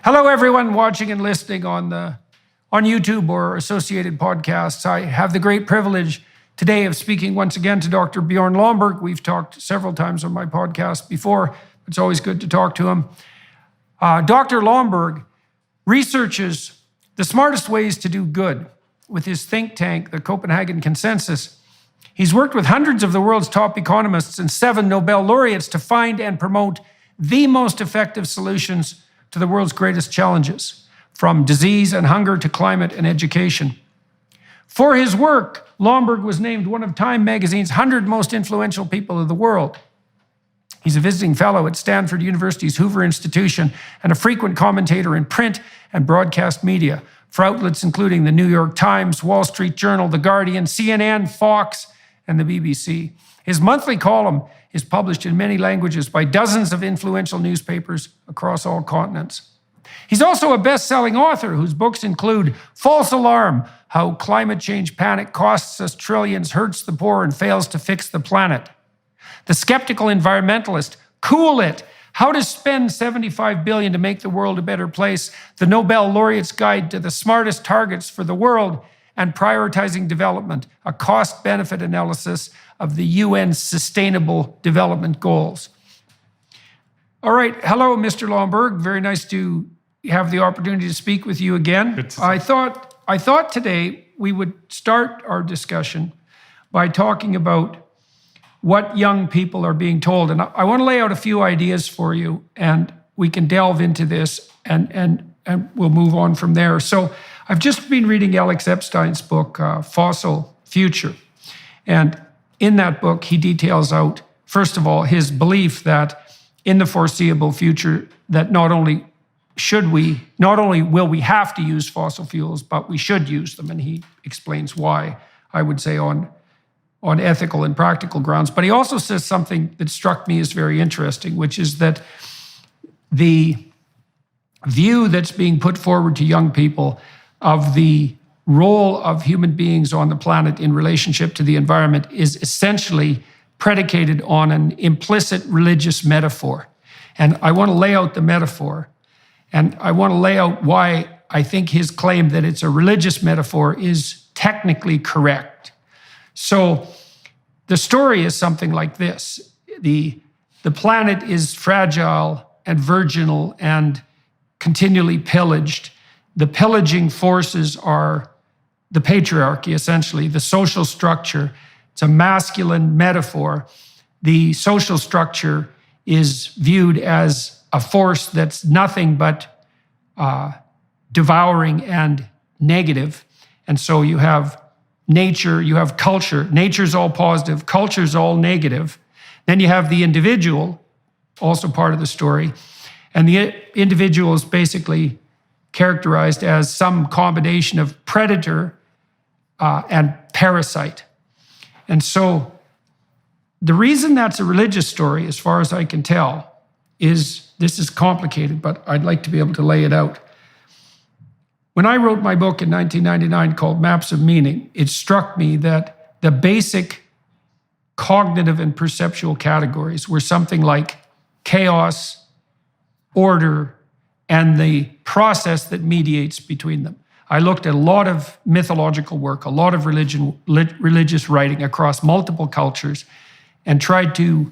Hello, everyone watching and listening on YouTube or associated podcasts. I have the great privilege today of speaking once again to Dr. Bjrn Lomborg. We've talked several times on my podcast before. It's always good to talk to him. Dr. Lomborg researches the smartest ways to do good with his think tank, the Copenhagen Consensus. He's worked with hundreds of the world's top economists and 7 Nobel laureates to find and promote the most effective solutions to the world's greatest challenges, from disease and hunger to climate and education. For his work, Lomborg was named one of Time magazine's 100 most influential people of the world. He's a visiting fellow at Stanford University's Hoover Institution and a frequent commentator in print and broadcast media for outlets including the New York Times, Wall Street Journal, The Guardian, CNN, Fox, and the BBC. His monthly column is published in many languages by dozens of influential newspapers across all continents. He's also a best-selling author whose books include False Alarm: How Climate Change Panic Costs Us Trillions, Hurts the Poor, and Fails to Fix the Planet. The Skeptical Environmentalist: Cool It! How to Spend $75 billion to Make the World a Better Place, the Nobel Laureate's Guide to the Smartest Targets for the World, and Prioritizing Development, a cost-benefit analysis of the UN's Sustainable Development Goals. All right, hello, Mr. Lomborg. Very nice to have the opportunity to speak with you again. I thought today we would start our discussion by talking about what young people are being told. And I want to lay out a few ideas for you, and we can delve into this and we'll move on from there. So I've just been reading Alex Epstein's book, Fossil Future. And in that book, he details out, first of all, his belief that in the foreseeable future, that not only will we have to use fossil fuels, but we should use them. And he explains why, I would say, on ethical and practical grounds. But he also says something that struck me as very interesting, which is that the view that's being put forward to young people of the role of human beings on the planet in relationship to the environment is essentially predicated on an implicit religious metaphor. And I want to lay out the metaphor, and I want to lay out why I think his claim that it's a religious metaphor is technically correct. So the story is something like this. The planet is fragile and virginal and continually pillaged. The pillaging forces are the patriarchy, essentially, the social structure. It's a masculine metaphor. The social structure is viewed as a force that's nothing but devouring and negative. And so you have nature, you have culture. Nature's all positive, culture's all negative. Then you have the individual, also part of the story. And the individual is basically characterized as some combination of predator and parasite. And so the reason that's a religious story, as far as I can tell, is this is complicated, but I'd like to be able to lay it out. When I wrote my book in 1999 called Maps of Meaning, it struck me that the basic cognitive and perceptual categories were something like chaos, order, and the process that mediates between them. I looked at a lot of mythological work, a lot of religious writing across multiple cultures, and tried to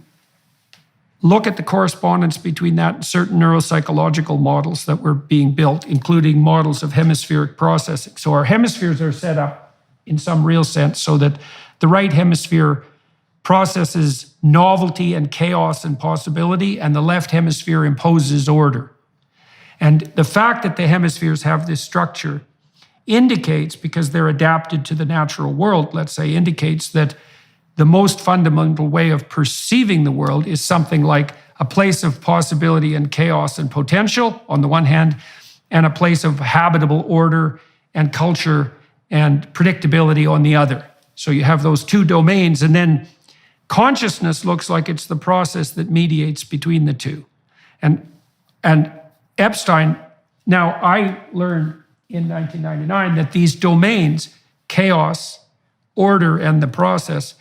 look at the correspondence between that and certain neuropsychological models that were being built, including models of hemispheric processing. So our hemispheres are set up in some real sense so that the right hemisphere processes novelty and chaos and possibility, and the left hemisphere imposes order. And the fact that the hemispheres have this structure indicates, because they're adapted to the natural world, let's say, indicates that the most fundamental way of perceiving the world is something like a place of possibility and chaos and potential on the one hand, and a place of habitable order and culture and predictability on the other. So you have those two domains, and then consciousness looks like it's the process that mediates between the two. And Epstein, now I learned in 1999 that these domains, chaos, order, and the process,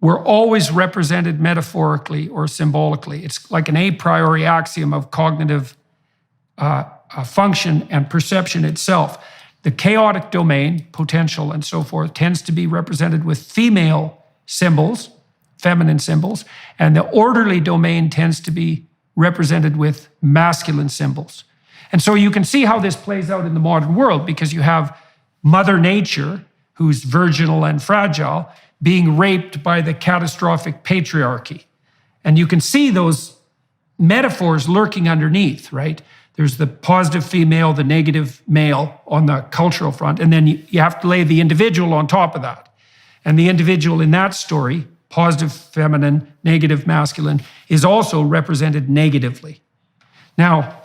were always represented metaphorically or symbolically. It's like an a priori axiom of cognitive function and perception itself. The chaotic domain, potential and so forth, tends to be represented with female symbols, feminine symbols, and the orderly domain tends to be represented with masculine symbols. And so you can see how this plays out in the modern world, because you have Mother Nature, who's virginal and fragile, being raped by the catastrophic patriarchy. And you can see those metaphors lurking underneath, right? There's the positive female, the negative male on the cultural front, and then you have to lay the individual on top of that. And the individual in that story, positive feminine, negative masculine, is also represented negatively. Now,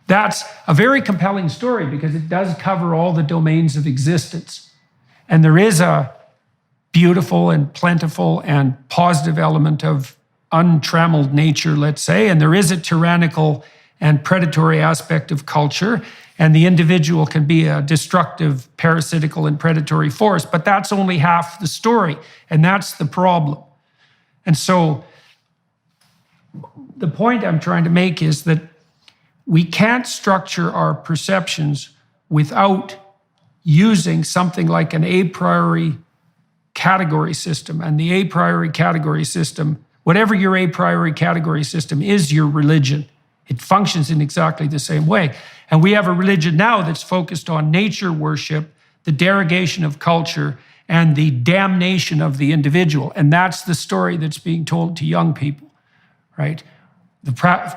that's a very compelling story because it does cover all the domains of existence. And there is a beautiful and plentiful and positive element of untrammeled nature, let's say, and there is a tyrannical and predatory aspect of culture, and the individual can be a destructive, parasitical, and predatory force, but that's only half the story, and that's the problem. And so the point I'm trying to make is that we can't structure our perceptions without using something like an a priori category system. And the a priori category system, whatever your a priori category system is, your religion. It functions in exactly the same way. And we have a religion now that's focused on nature worship, the derogation of culture, and the damnation of the individual. And that's the story that's being told to young people, right? The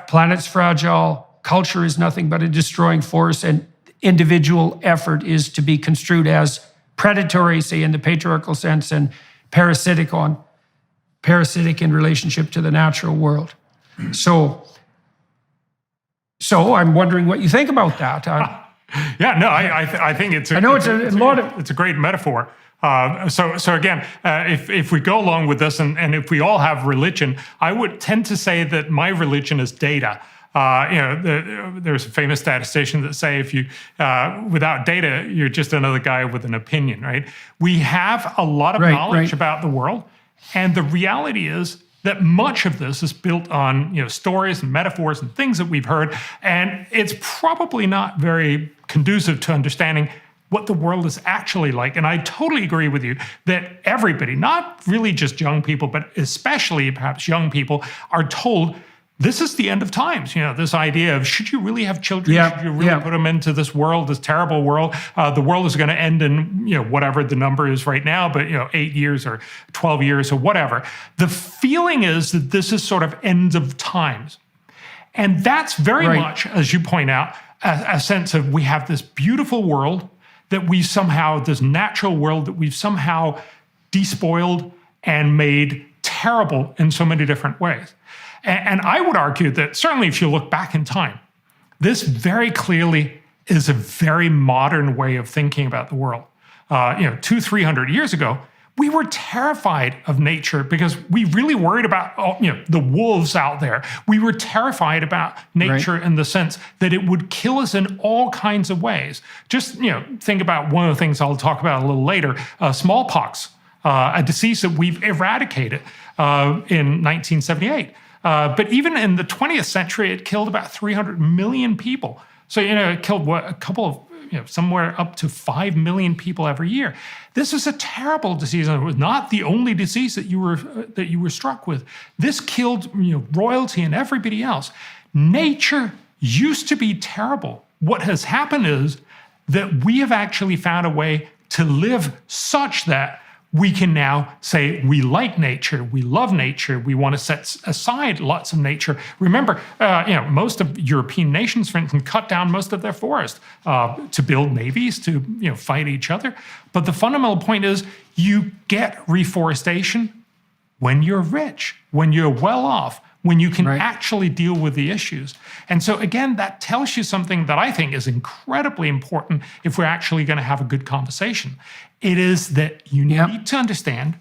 planet's fragile, culture is nothing but a destroying force, and individual effort is to be construed as predatory, say in the patriarchal sense, and parasitic in relationship to the natural world. So I'm wondering what you think about that. I think it's a great metaphor. So again, if we go along with this, and if we all have religion, I would tend to say that my religion is data. There's a famous statistician that say if you without data, you're just another guy with an opinion, right? We have a lot of knowledge about the world, and the reality is that much of this is built on stories and metaphors and things that we've heard, and it's probably not very conducive to understanding what the world is actually like. And I totally agree with you that everybody, not really just young people, but especially perhaps young people, are told this is the end of times. This idea of should you really have children? Should you really put them into this world, this terrible world? The world is going to end in whatever the number is right now, but 8 years or 12 years or whatever. The feeling is that this is sort of end of times. And that's very much, as you point out, a sense of we have this beautiful world that we somehow, this natural world that we've somehow despoiled and made terrible in so many different ways. And I would argue that certainly if you look back in time, this very clearly is a very modern way of thinking about the world. 200-300 years ago, we were terrified of nature because we really worried about the wolves out there. We were terrified about nature in the sense that it would kill us in all kinds of ways. Just think about one of the things I'll talk about a little later, smallpox, a disease that we've eradicated in 1978. But even in the 20th century, it killed about 300 million people. So, it killed a couple of, somewhere up to 5 million people every year. This is a terrible disease, and it was not the only disease that you were struck with. This killed, royalty and everybody else. Nature used to be terrible. What has happened is that we have actually found a way to live such that we can now say we like nature, we love nature, we want to set aside lots of nature. Remember, most of European nations, for instance, cut down most of their forest to build navies, to fight each other. But the fundamental point is you get reforestation when you're rich, when you're well off, when you can actually deal with the issues. And so again, that tells you something that I think is incredibly important if we're actually going to have a good conversation. It is that you need to understand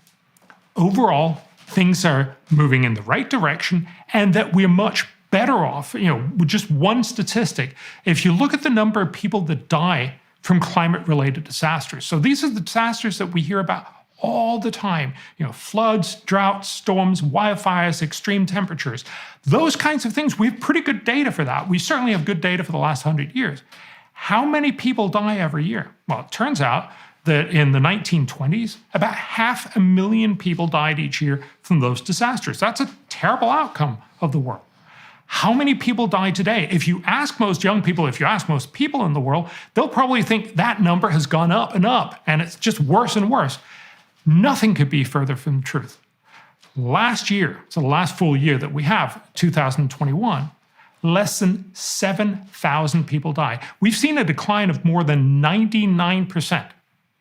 overall things are moving in the right direction and that we're much better off, with just one statistic. If you look at the number of people that die from climate-related disasters, so these are the disasters that we hear about all the time. Floods, droughts, storms, wildfires, extreme temperatures. Those kinds of things, we have pretty good data for that. We certainly have good data for the last 100 years. How many people die every year? Well, it turns out that in the 1920s, about 500,000 people died each year from those disasters. That's a terrible outcome of the world. How many people die today? If you ask most young people, if you ask most people in the world, they'll probably think that number has gone up, and it's just worse and worse. Nothing could be further from the truth. Last year, so the last full year that we have, 2021, less than 7,000 people died. We've seen a decline of more than 99%.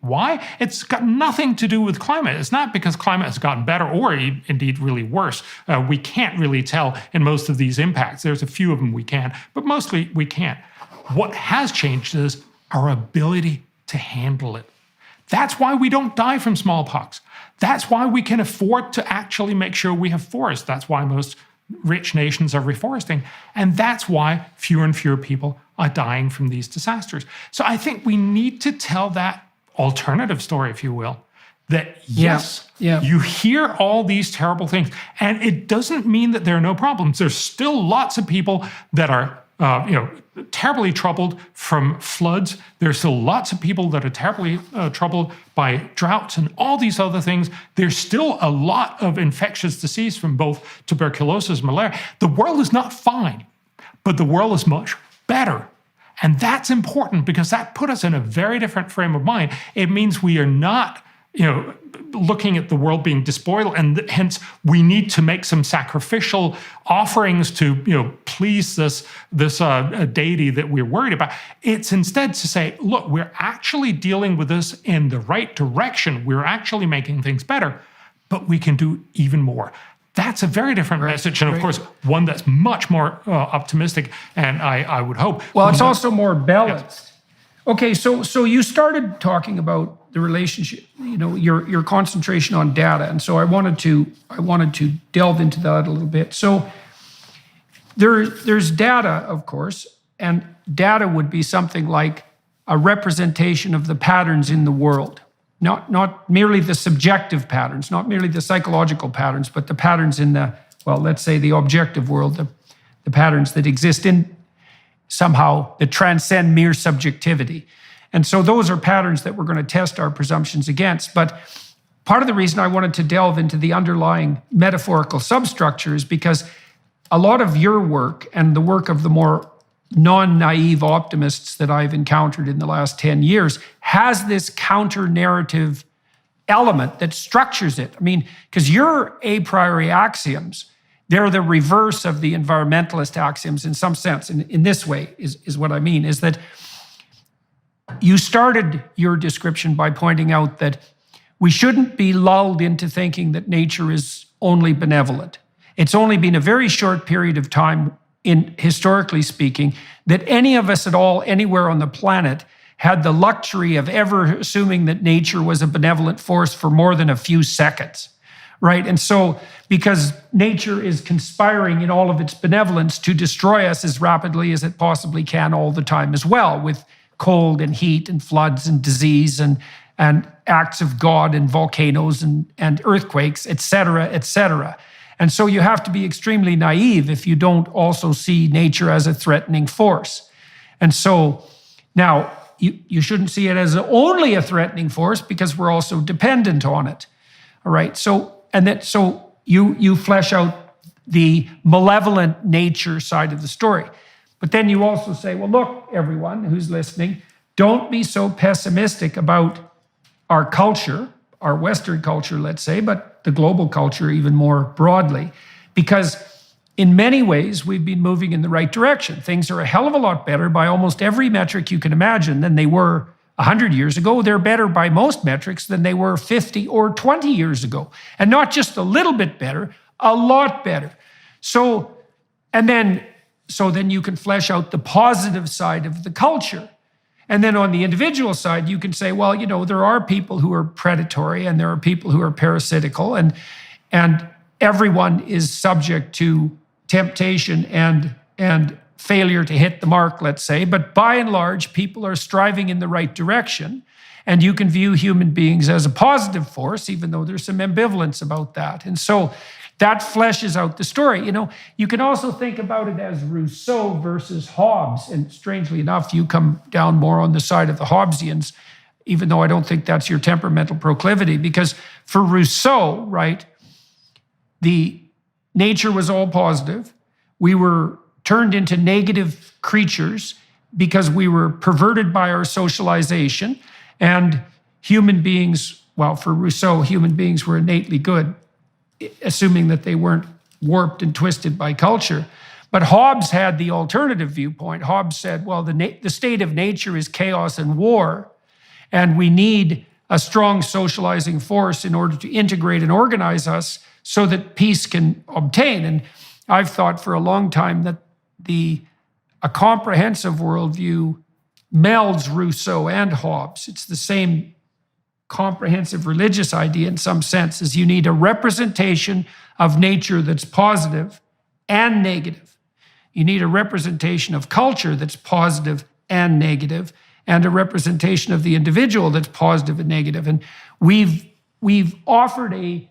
Why? It's got nothing to do with climate. It's not because climate has gotten better or indeed really worse. We can't really tell in most of these impacts. There's a few of them we can, but mostly we can't. What has changed is our ability to handle it. That's why we don't die from smallpox. That's why we can afford to actually make sure we have forests. That's why most rich nations are reforesting. And that's why fewer and fewer people are dying from these disasters. So I think we need to tell that alternative story, if you will, that yes, you hear all these terrible things, and it doesn't mean that there are no problems. There's still lots of people that are terribly troubled from floods. There's still lots of people that are terribly troubled by droughts and all these other things. There's still a lot of infectious disease from both tuberculosis and malaria. The world is not fine, but the world is much better. And that's important because that put us in a very different frame of mind. It means we are not, looking at the world being despoiled, and hence we need to make some sacrificial offerings to, please this deity that we're worried about. It's instead to say, look, we're actually dealing with this in the right direction. We're actually making things better, but we can do even more. That's a very different message, and of course, one that's much more optimistic, and I would hope. Well, it's also more balanced. Yes. Okay, so you started talking about the relationship, your concentration on data, and so I wanted to delve into that a little bit. So there's data, of course, and data would be something like a representation of the patterns in the world. Not merely the subjective patterns, not merely the psychological patterns, but the patterns in let's say the objective world, the patterns that exist in somehow that transcend mere subjectivity. And so those are patterns that we're going to test our presumptions against. But part of the reason I wanted to delve into the underlying metaphorical substructure is because a lot of your work and the work of the more non-naive optimists that I've encountered in the last 10 years has this counter-narrative element that structures it. I mean, because your a priori axioms, they're the reverse of the environmentalist axioms in some sense. In this way is what I mean, is that you started your description by pointing out that we shouldn't be lulled into thinking that nature is only benevolent. It's only been a very short period of time, historically speaking, that any of us at all, anywhere on the planet, had the luxury of ever assuming that nature was a benevolent force for more than a few seconds, right? And so, because nature is conspiring in all of its benevolence to destroy us as rapidly as it possibly can all the time as well, with cold and heat and floods and disease and acts of God and volcanoes and earthquakes, et cetera, et cetera. And so you have to be extremely naive if you don't also see nature as a threatening force. And so now you shouldn't see it as only a threatening force because we're also dependent on it. All right. So you flesh out the malevolent nature side of the story. But then you also say, well, look, everyone who's listening, don't be so pessimistic about our culture, our Western culture, let's say, but the global culture even more broadly, because in many ways, we've been moving in the right direction. Things are a hell of a lot better by almost every metric you can imagine than they were 100 years ago. They're better by most metrics than they were 50 or 20 years ago. And not just a little bit better, a lot better. So then you can flesh out the positive side of the culture. And then on the individual side, you can say, well, there are people who are predatory and there are people who are parasitical, and everyone is subject to temptation and failure to hit the mark, let's say. But by and large, people are striving in the right direction. And you can view human beings as a positive force, even though there's some ambivalence about that. And so that fleshes out the story. You can also think about it as Rousseau versus Hobbes. And strangely enough, you come down more on the side of the Hobbesians, even though I don't think that's your temperamental proclivity. Because for Rousseau, right, the nature was all positive. We were turned into negative creatures because we were perverted by our socialization. And human beings, well, for Rousseau, human beings were innately good, assuming that they weren't warped and twisted by culture. But Hobbes had the alternative viewpoint. Hobbes said, well, the state of nature is chaos and war, and we need a strong socializing force in order to integrate and organize us so that peace can obtain. And I've thought for a long time that a comprehensive worldview melds Rousseau and Hobbes. It's the same comprehensive religious idea in some sense, is you need a representation of nature that's positive and negative. You need a representation of culture that's positive and negative, and a representation of the individual that's positive and negative. And we've offered a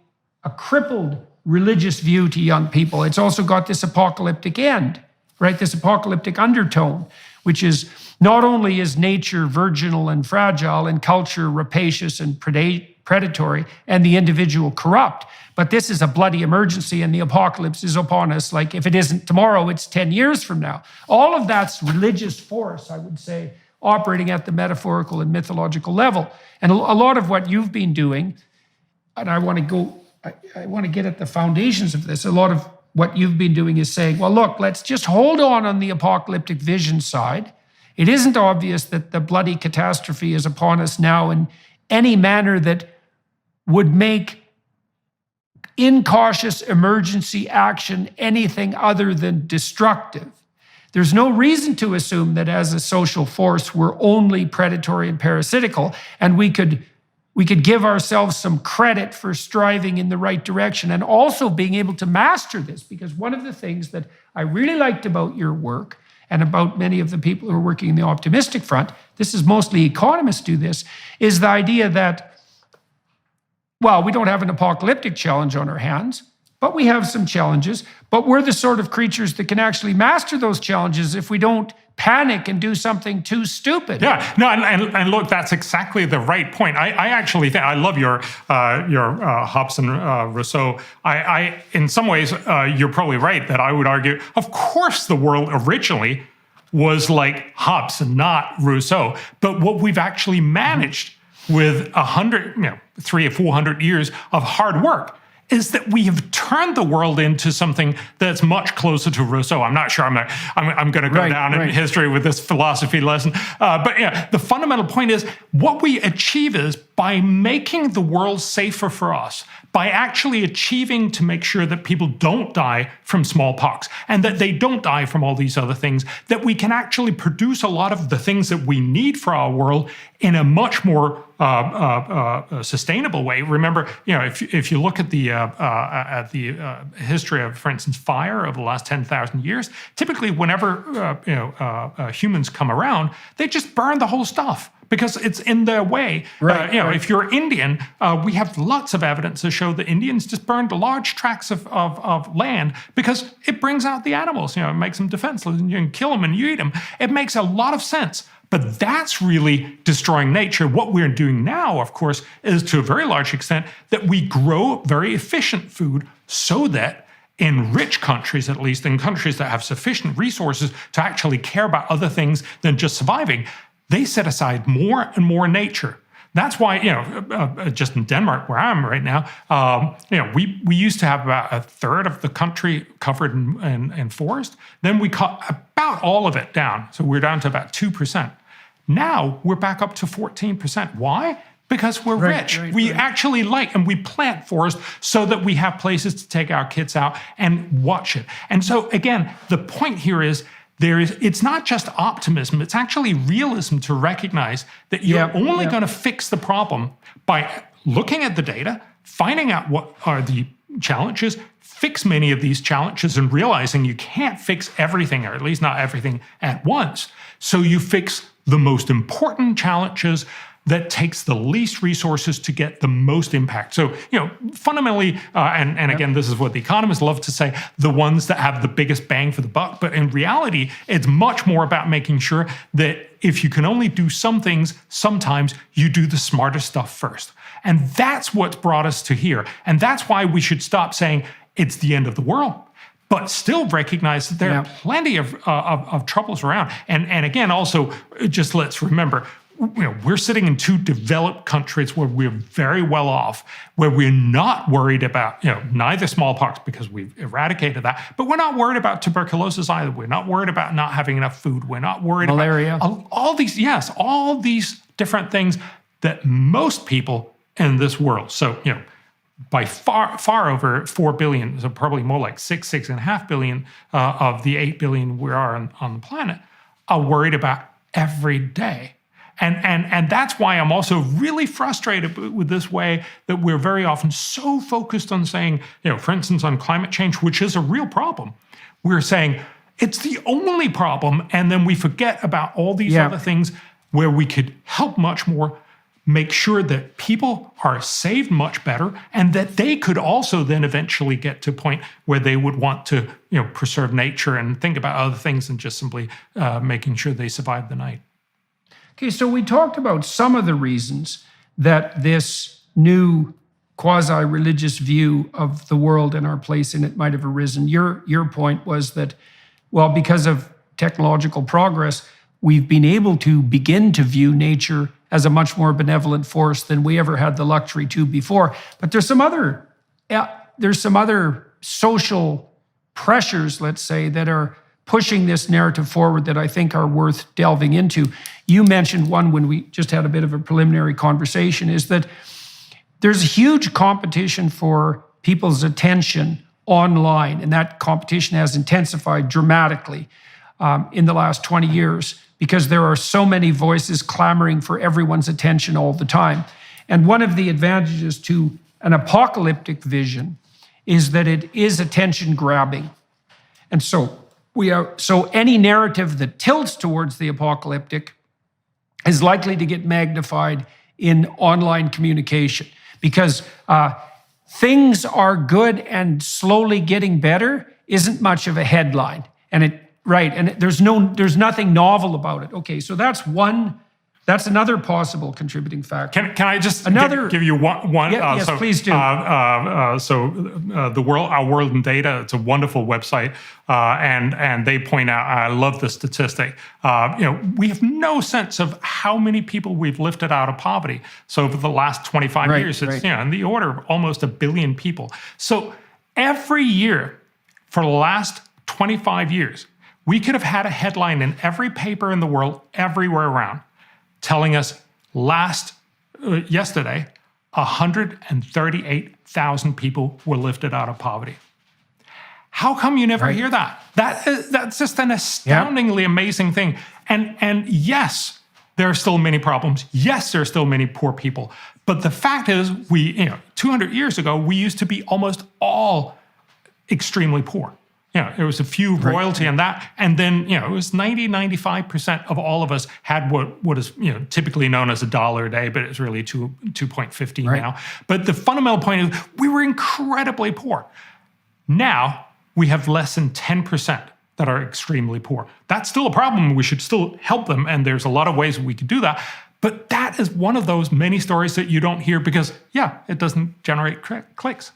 crippled religious view to young people. It's also got this apocalyptic end, right? This apocalyptic undertone, which is not only is nature virginal and fragile and culture rapacious and predatory and the individual corrupt, but this is a bloody emergency and the apocalypse is upon us. Like if it isn't tomorrow, it's 10 years from now. All of that's religious force, I would say, operating at the metaphorical and mythological level. And a lot of what you've been doing, and I want to get at the foundations of this, a lot of what you've been doing is saying, well, look, let's just hold on the apocalyptic vision side. It isn't obvious that the bloody catastrophe is upon us now in any manner that would make incautious emergency action anything other than destructive. There's no reason to assume that as a social force, we're only predatory and parasitical, and we could give ourselves some credit for striving in the right direction and also being able to master this. Because one of the things that I really liked about your work and about many of the people who are working in the optimistic front, this is mostly economists do this, is the idea that, well, we don't have an apocalyptic challenge on our hands, but we have some challenges, but we're the sort of creatures that can actually master those challenges if we don't panic and do something too stupid. Yeah, no, and look, that's exactly the right point. I actually think I love your Hobbes and Rousseau. I in some ways you're probably right that I would argue, of course, the world originally was like Hobbes and not Rousseau, but what we've actually managed with 300 or 400 years of hard work is that we have turned the world into something that's much closer to Rousseau. I'm not sure I'm going to go down in history with this philosophy lesson. But yeah, the fundamental point is what we achieve is by making the world safer for us, by actually achieving to make sure that people don't die from smallpox and that they don't die from all these other things, that we can actually produce a lot of the things that we need for our world in a much more sustainable way. Remember, if you look at the history of, for instance, fire over the last 10,000 years, typically whenever humans come around, they just burn the whole stuff because it's in their way. If you're Indian, we have lots of evidence to show that Indians just burned large tracts of land because it brings out the animals. It makes them defenseless, and you can kill them and you eat them. It makes a lot of sense. But that's really destroying nature. What we're doing now, of course, is to a very large extent that we grow very efficient food so that in rich countries, at least in countries that have sufficient resources to actually care about other things than just surviving, they set aside more and more nature. That's why, just in Denmark, where I am right now, we used to have about a third of the country covered in forest. Then we cut about all of it down. So we're down to about 2%. Now we're back up to 14%. Why? Because we're rich. We actually and we plant forest so that we have places to take our kids out and watch it. And so again, the point here is, it's not just optimism, it's actually realism to recognize that you're only going to fix the problem by looking at the data, finding out what are the challenges, fix many of these challenges, and realizing you can't fix everything, or at least not everything at once. So you fix the most important challenges that takes the least resources to get the most impact. So, fundamentally, and again, this is what the economists love to say, the ones that have the biggest bang for the buck. But in reality, it's much more about making sure that if you can only do some things, sometimes you do the smartest stuff first. And that's what's brought us to here. And that's why we should stop saying it's the end of the world, but still recognize that there are plenty of troubles around. And again, also, just let's remember, we're sitting in two developed countries where we're very well off, where we're not worried about, neither smallpox because we've eradicated that, but we're not worried about tuberculosis either. We're not worried about not having enough food. We're not worried malaria. About all these different things that most people in this world, so, by far over 4 billion, so probably more like 6.5 billion of the 8 billion we are on the planet, are worried about every day. And that's why I'm also really frustrated with this way that we're very often so focused on saying, for instance, on climate change, which is a real problem, we're saying it's the only problem, and then we forget about all these other things where we could help much more, make sure that people are saved much better, and that they could also then eventually get to a point where they would want to, preserve nature and think about other things than just simply making sure they survive the night. Okay, so we talked about some of the reasons that this new quasi-religious view of the world and our place in it might have arisen. Your point was that, well, because of technological progress, we've been able to begin to view nature as a much more benevolent force than we ever had the luxury to before. But there's some other social pressures, let's say, that are pushing this narrative forward that I think are worth delving into. You mentioned one when we just had a bit of a preliminary conversation, is that there's a huge competition for people's attention online, and that competition has intensified dramatically in the last 20 years. Because there are so many voices clamoring for everyone's attention all the time. And one of the advantages to an apocalyptic vision is that it is attention grabbing. And so any narrative that tilts towards the apocalyptic is likely to get magnified in online communication, because things are good and slowly getting better isn't much of a headline. And there's nothing novel about it. Okay, so that's another possible contributing factor. Can I just give you one? Yes, please do. Our World in Data, it's a wonderful website, and they point out, I love the statistic. We have no sense of how many people we've lifted out of poverty. So over the last 25 years, it's in the order of almost 1 billion people. So every year for the last 25 years, we could have had a headline in every paper in the world, everywhere around, telling us yesterday, 138,000 people were lifted out of poverty. How come you never hear that? That's just an astoundingly amazing thing. And yes, there are still many problems. Yes, there are still many poor people. But the fact is, 200 years ago, we used to be almost all extremely poor. There was a few royalty and that, and then, it was 95% of all of us had what is, typically known as $1 a day, but it's really 2.50 now. But the fundamental point is we were incredibly poor. Now we have less than 10% that are extremely poor. That's still a problem. We should still help them, and there's a lot of ways we could do that. But that is one of those many stories that you don't hear because, it doesn't generate clicks.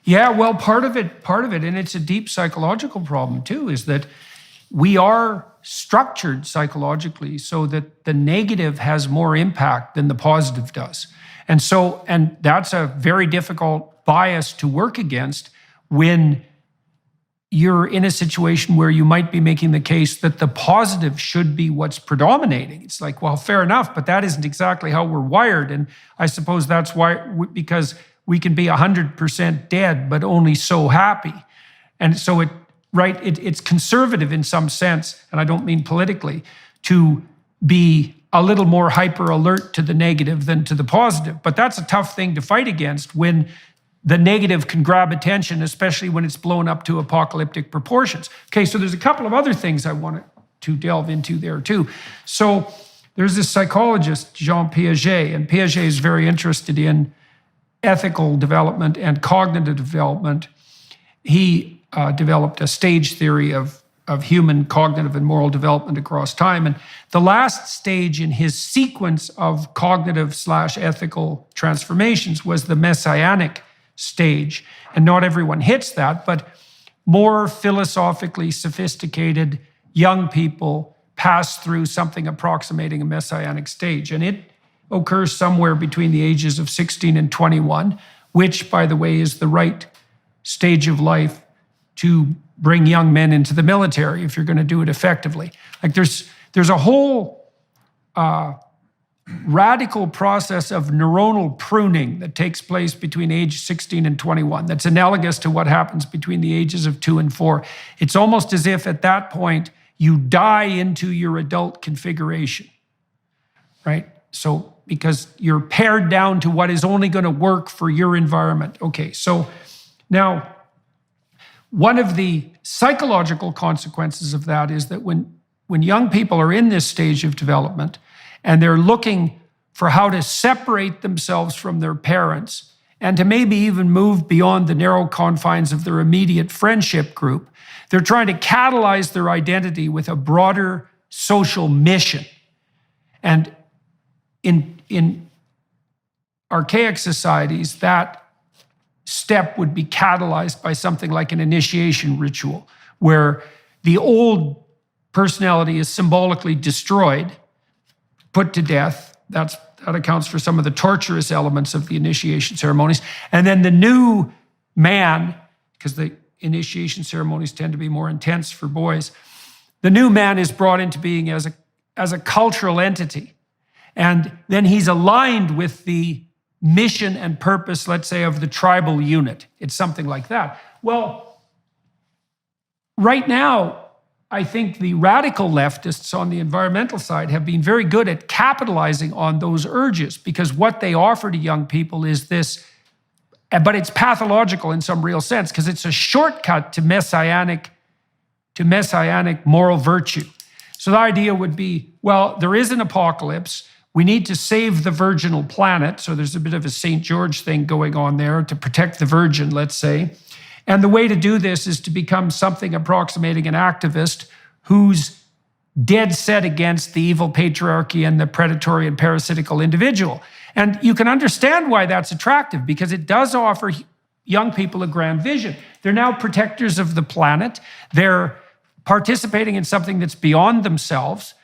Yeah, well, part of it, and it's a deep psychological problem too, is that we are structured psychologically so that the negative has more impact than the positive does. And that's a very difficult bias to work against when you're in a situation where you might be making the case that the positive should be what's predominating. It's like, well, fair enough, but that isn't exactly how we're wired. And I suppose that's why, because we can be 100% dead, but only so happy. And so it's conservative in some sense, and I don't mean politically, to be a little more hyper alert to the negative than to the positive. But that's a tough thing to fight against when the negative can grab attention, especially when it's blown up to apocalyptic proportions. Okay, so there's a couple of other things I wanted to delve into there too. So there's this psychologist, Jean Piaget, and Piaget is very interested in ethical development and cognitive development. He developed a stage theory of human cognitive and moral development across time. And the last stage in his sequence of cognitive/ethical transformations was the messianic stage. And not everyone hits that, but more philosophically sophisticated young people pass through something approximating a messianic stage. And it occurs somewhere between the ages of 16 and 21, which, by the way, is the right stage of life to bring young men into the military if you're going to do it effectively. Like there's a whole radical process of neuronal pruning that takes place between age 16 and 21 that's analogous to what happens between the ages of 2 and 4. It's almost as if at that point you die into your adult configuration, right? So because you're pared down to what is only going to work for your environment. Okay, so now one of the psychological consequences of that is that when young people are in this stage of development and they're looking for how to separate themselves from their parents and to maybe even move beyond the narrow confines of their immediate friendship group, they're trying to catalyze their identity with a broader social mission. And in archaic societies, that step would be catalyzed by something like an initiation ritual, where the old personality is symbolically destroyed, put to death. That accounts for some of the torturous elements of the initiation ceremonies. And then the new man, because the initiation ceremonies tend to be more intense for boys, the new man is brought into being as a cultural entity. And then he's aligned with the mission and purpose, let's say, of the tribal unit. It's something like that. Well, right now, I think the radical leftists on the environmental side have been very good at capitalizing on those urges, because what they offer to young people is this, but it's pathological in some real sense, because it's a shortcut to messianic moral virtue. So the idea would be, well, there is an apocalypse. We need to save the virginal planet. So there's a bit of a St. George thing going on there to protect the virgin, let's say. And the way to do this is to become something approximating an activist who's dead set against the evil patriarchy and the predatory and parasitical individual. And you can understand why that's attractive, because it does offer young people a grand vision. They're now protectors of the planet. They're participating in something that's beyond themselves.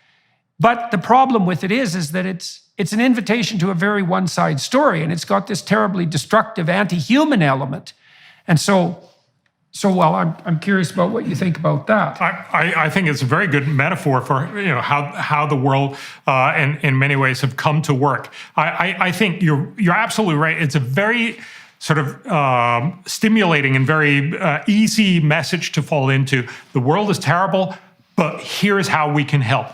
But the problem with it is that it's an invitation to a very one-side story, and it's got this terribly destructive anti-human element. And so well, I'm curious about what you think about that. I think it's a very good metaphor for how the world in many ways have come to work. I think you're absolutely right. It's a very sort of stimulating and very easy message to fall into. The world is terrible, but here's how we can help.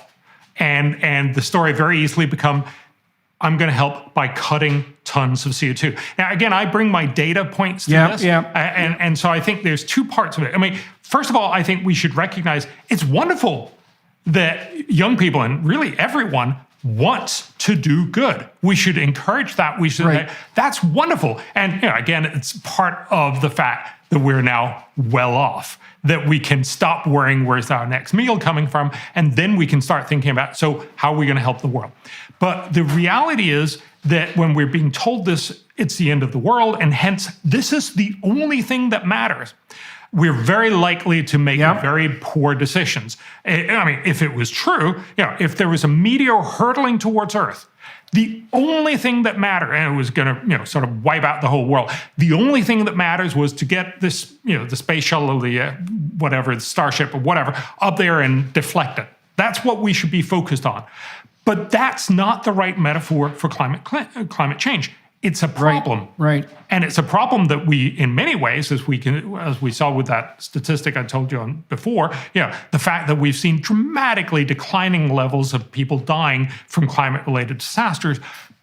And the story very easily become, I'm going to help by cutting tons of CO2. Now, again, I bring my data points to this. And so I think there's two parts of it. I mean, first of all, I think we should recognize it's wonderful that young people and really everyone wants to do good. We should encourage that. That's wonderful. And again, it's part of the fact that we're now well off, that we can stop worrying where's our next meal coming from, and then we can start thinking about, so how are we going to help the world? But the reality is that when we're being told this, it's the end of the world, and hence this is the only thing that matters, we're very likely to make very poor decisions. I mean, if it was true, if there was a meteor hurtling towards Earth, the only thing that mattered, and it was going to, sort of wipe out the whole world. The only thing that matters was to get this, the space shuttle, the whatever, the Starship or whatever, up there and deflect it. That's what we should be focused on. But that's not the right metaphor for climate change. It's a problem, right? And it's a problem that we, in many ways, as we saw with that statistic I told you on before, the fact that we've seen dramatically declining levels of people dying from climate-related disasters,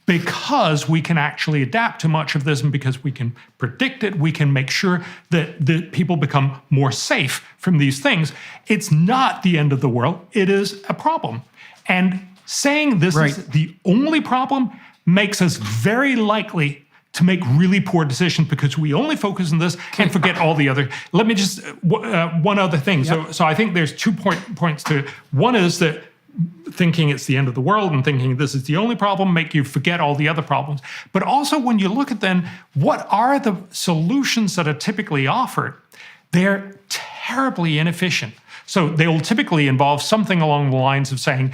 because we can actually adapt to much of this, and because we can predict it, we can make sure that the people become more safe from these things. It's not the end of the world. It is a problem, and saying this Right. is the only problem makes us very likely to make really poor decisions because we only focus on this and forget all the other. Let me just, one other thing. Yep. So I think there's 2 points to it. One is that thinking it's the end of the world and thinking this is the only problem make you forget all the other problems. But also when you look at then, what are the solutions that are typically offered? They're terribly inefficient. So they will typically involve something along the lines of saying,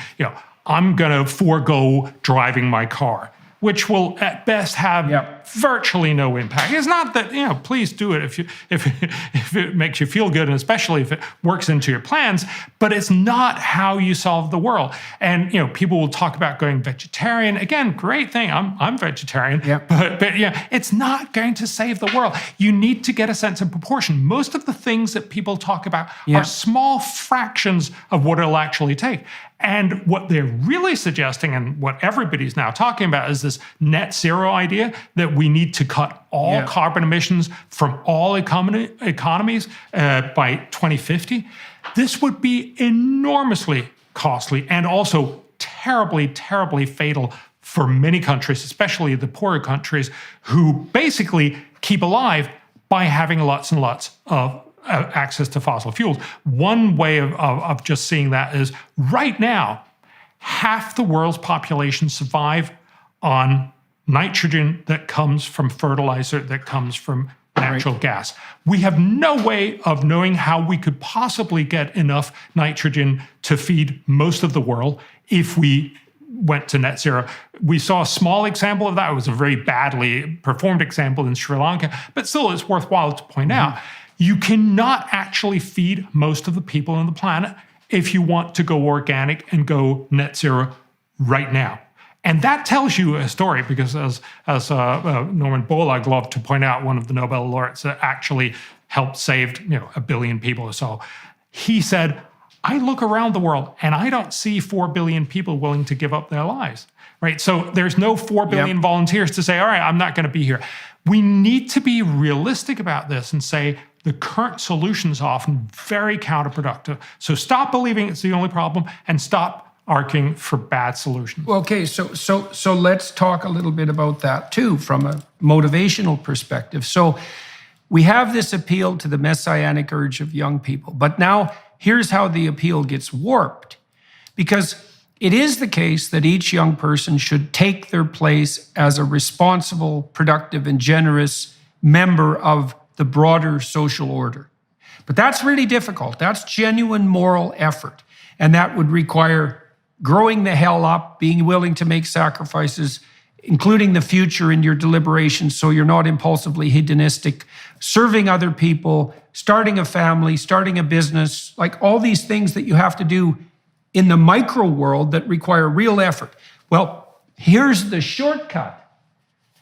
I'm going to forego driving my car, which will at best have virtually no impact. It's not that, please do it if it makes you feel good, and especially if it works into your plans, but it's not how you solve the world. And, people will talk about going vegetarian. Again, great thing. I'm vegetarian, but it's not going to save the world. You need to get a sense of proportion. Most of the things that people talk about are small fractions of what it'll actually take. And what they're really suggesting, and what everybody's now talking about, is this net zero idea that we need to cut all carbon emissions from all economies by 2050. This would be enormously costly and also terribly, terribly fatal for many countries, especially the poorer countries, who basically keep alive by having lots and lots of access to fossil fuels. One way of just seeing that is right now, half the world's population survive on nitrogen that comes from fertilizer, that comes from natural gas. We have no way of knowing how we could possibly get enough nitrogen to feed most of the world if we went to net zero. We saw a small example of that. It was a very badly performed example in Sri Lanka, but still it's worthwhile to point out. You cannot actually feed most of the people on the planet if you want to go organic and go net zero right now. And that tells you a story, because as Norman Borlaug loved to point out, one of the Nobel laureates that actually helped save 1 billion people or so, he said, I look around the world and I don't see 4 billion people willing to give up their lives, right? So there's no 4 billion volunteers to say, all right, I'm not going to be here. We need to be realistic about this and say the current solution is often very counterproductive. So stop believing it's the only problem and stop arguing for bad solutions. Well, okay, so let's talk a little bit about that too, from a motivational perspective. So we have this appeal to the messianic urge of young people, but now here's how the appeal gets warped. Because it is the case that each young person should take their place as a responsible, productive, and generous member of the broader social order. But that's really difficult. That's genuine moral effort. And that would require growing the hell up, being willing to make sacrifices, including the future in your deliberations so you're not impulsively hedonistic, serving other people, starting a family, starting a business, like all these things that you have to do in the micro world that require real effort. Well, here's the shortcut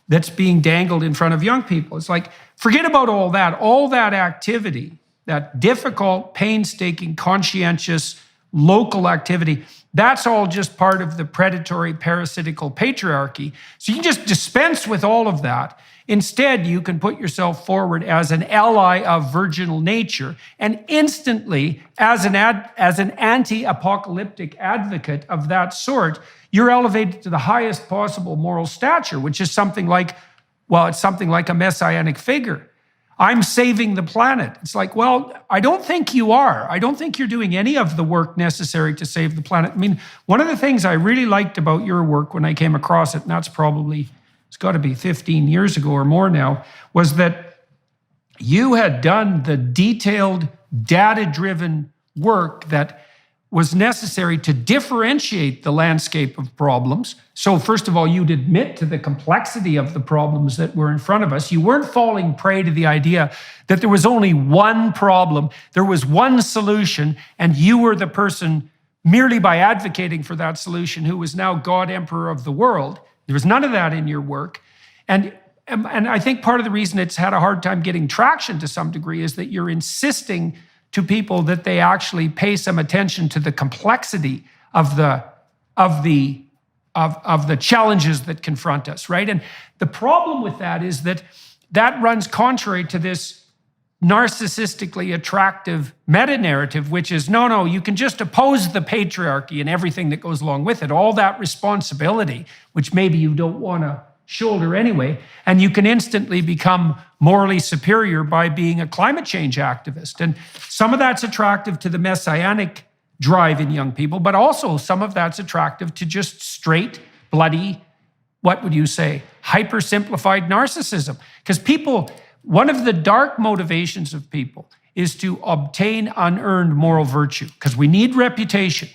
that's being dangled in front of young people. It's like, forget about all that activity, that difficult, painstaking, conscientious, local activity. That's all just part of the predatory, parasitical patriarchy. So you can just dispense with all of that. Instead, you can put yourself forward as an ally of virginal nature, and instantly, as an anti-apocalyptic advocate of that sort, you're elevated to the highest possible moral stature, which is something like a messianic figure. I'm saving the planet. It's like, well, I don't think you are. I don't think you're doing any of the work necessary to save the planet. I mean, one of the things I really liked about your work when I came across it, and that's probably, it's got to be 15 years ago or more now, was that you had done the detailed, data-driven work that was necessary to differentiate the landscape of problems. So first of all, you'd admit to the complexity of the problems that were in front of us. You weren't falling prey to the idea that there was only one problem, there was one solution, and you were the person, merely by advocating for that solution, who was now God, Emperor of the world. There was none of that in your work. And I think part of the reason it's had a hard time getting traction to some degree is that you're insisting to people that they actually pay some attention to the complexity of the challenges that confront us, right? And the problem with that is that runs contrary to this narcissistically attractive meta-narrative, which is, no, you can just oppose the patriarchy and everything that goes along with it, all that responsibility, which maybe you don't want to shoulder anyway, and you can instantly become morally superior by being a climate change activist. And some of that's attractive to the messianic drive in young people, but also some of that's attractive to just straight, bloody, what would you say, hyper-simplified narcissism. Because people, one of the dark motivations of people is to obtain unearned moral virtue, because we need reputation.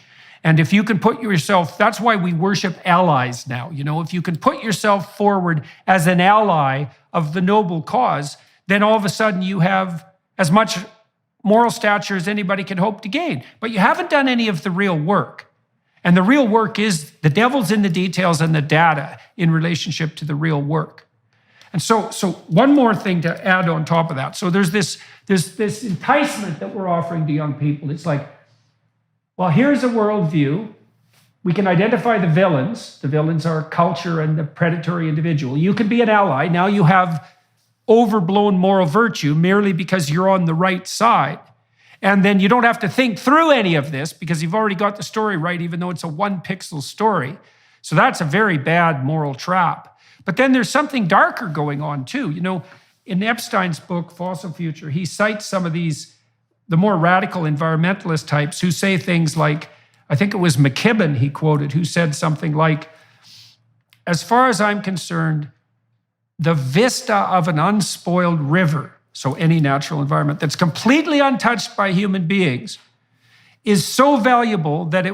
And if you can put yourself, that's why we worship allies now. You know, if you can put yourself forward as an ally of the noble cause, then all of a sudden you have as much moral stature as anybody can hope to gain. But you haven't done any of the real work. And the real work is the devil's in the details and the data in relationship to the real work. And so one more thing to add on top of that. So there's this enticement that we're offering to young people. It's like, well, here's a worldview. We can identify the villains. The villains are culture and the predatory individual. You can be an ally. Now you have overblown moral virtue merely because you're on the right side. And then you don't have to think through any of this because you've already got the story right, even though it's a one-pixel story. So that's a very bad moral trap. But then there's something darker going on too. You know, in Epstein's book, Fossil Future, he cites some of these, the more radical environmentalist types who say things like, I think it was McKibben he quoted, who said something like, as far as I'm concerned, the vista of an unspoiled river, so any natural environment that's completely untouched by human beings, is so valuable that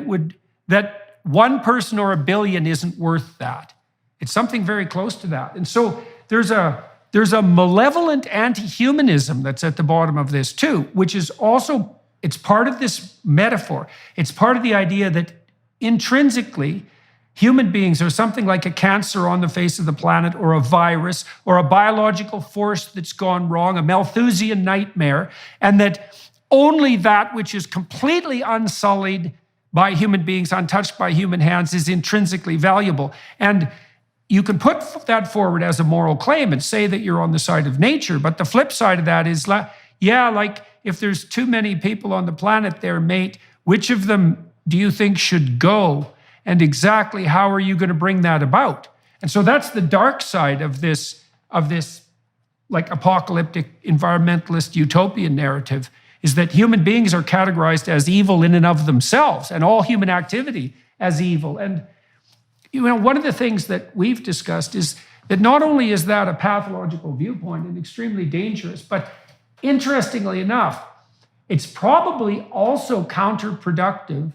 that one person or a billion isn't worth that. It's something very close to that. And so there's a malevolent anti-humanism that's at the bottom of this too, which is also, it's part of this metaphor. It's part of the idea that intrinsically, human beings are something like a cancer on the face of the planet, or a virus, or a biological force that's gone wrong, a Malthusian nightmare, and that only that which is completely unsullied by human beings, untouched by human hands, is intrinsically valuable. And you can put that forward as a moral claim and say that you're on the side of nature, but the flip side of that is, yeah, like if there's too many people on the planet there, mate, which of them do you think should go? And exactly how are you going to bring that about? And so that's the dark side of this like apocalyptic environmentalist utopian narrative, is that human beings are categorized as evil in and of themselves, and all human activity as evil. And you know, one of the things that we've discussed is that not only is that a pathological viewpoint and extremely dangerous, but interestingly enough, it's probably also counterproductive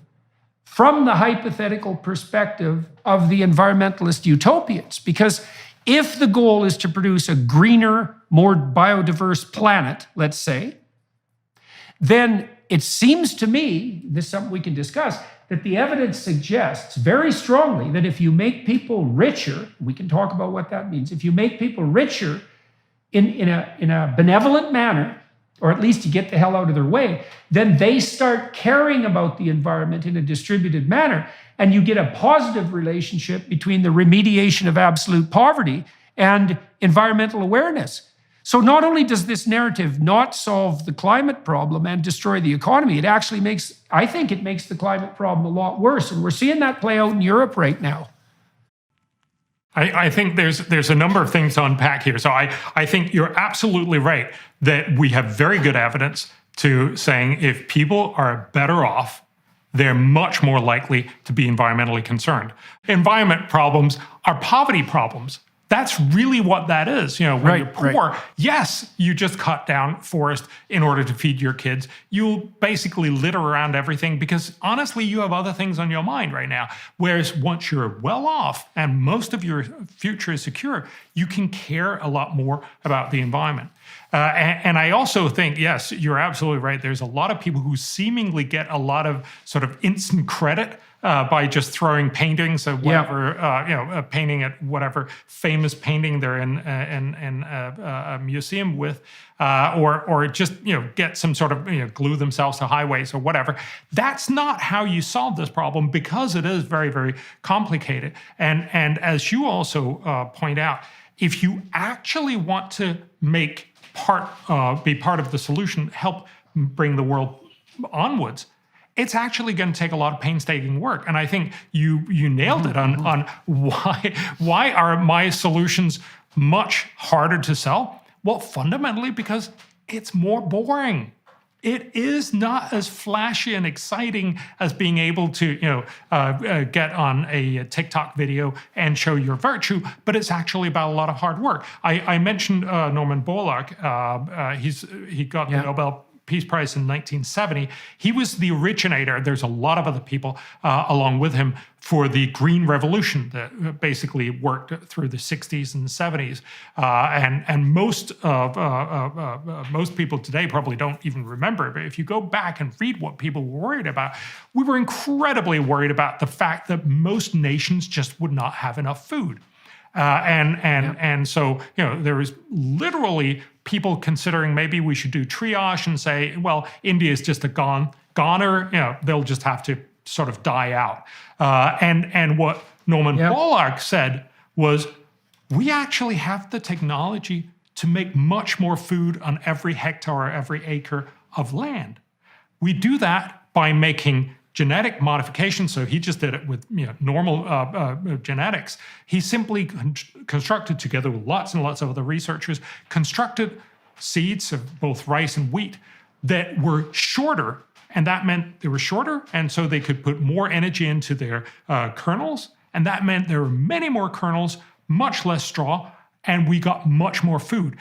from the hypothetical perspective of the environmentalist utopians. Because if the goal is to produce a greener, more biodiverse planet, let's say, then it seems to me, this is something we can discuss, that the evidence suggests very strongly that if you make people richer, we can talk about what that means, if you make people richer in a benevolent manner, or at least you get the hell out of their way, then they start caring about the environment in a distributed manner, and you get a positive relationship between the remediation of absolute poverty and environmental awareness. So not only does this narrative not solve the climate problem and destroy the economy, it actually I think it makes the climate problem a lot worse, and we're seeing that play out in Europe right now. I think there's a number of things to unpack here. So I think you're absolutely right that we have very good evidence to saying if people are better off, they're much more likely to be environmentally concerned. Environment problems are poverty problems. That's really what that is. You know, when you're poor, yes, you just cut down forest in order to feed your kids. You'll basically litter around everything because honestly, you have other things on your mind right now. Whereas once you're well off and most of your future is secure, you can care a lot more about the environment. And I also think, yes, you're absolutely right. There's a lot of people who seemingly get a lot of sort of instant credit by just throwing paintings of whatever, painting at whatever famous painting they're in a museum with, or just get some sort of glue themselves to highways or whatever. That's not how you solve this problem because it is very, very complicated. And as you also point out, if you actually want to make be part of the solution, help bring the world onwards, it's actually going to take a lot of painstaking work. And I think you nailed it on why are my solutions much harder to sell? Well, fundamentally because it's more boring. It is not as flashy and exciting as being able to, get on a TikTok video and show your virtue, but it's actually about a lot of hard work. I mentioned Norman Borlaug. He got the Nobel Peace Prize in 1970. He was the originator. There's a lot of other people along with him for the Green Revolution that basically worked through the 60s and 70s. And most people today probably don't even remember. But if you go back and read what people were worried about, we were incredibly worried about the fact that most nations just would not have enough food. And so, there was literally people considering maybe we should do triage and say, well, India is just a goner, they'll just have to sort of die out. And what Norman Borlaug said was, we actually have the technology to make much more food on every hectare, every acre of land. We do that by making genetic modification. So he just did it with normal genetics. He simply constructed, together with lots and lots of other researchers, constructed seeds of both rice and wheat that were shorter. And that meant they were shorter, and so they could put more energy into their kernels. And that meant there were many more kernels, much less straw, and we got much more food.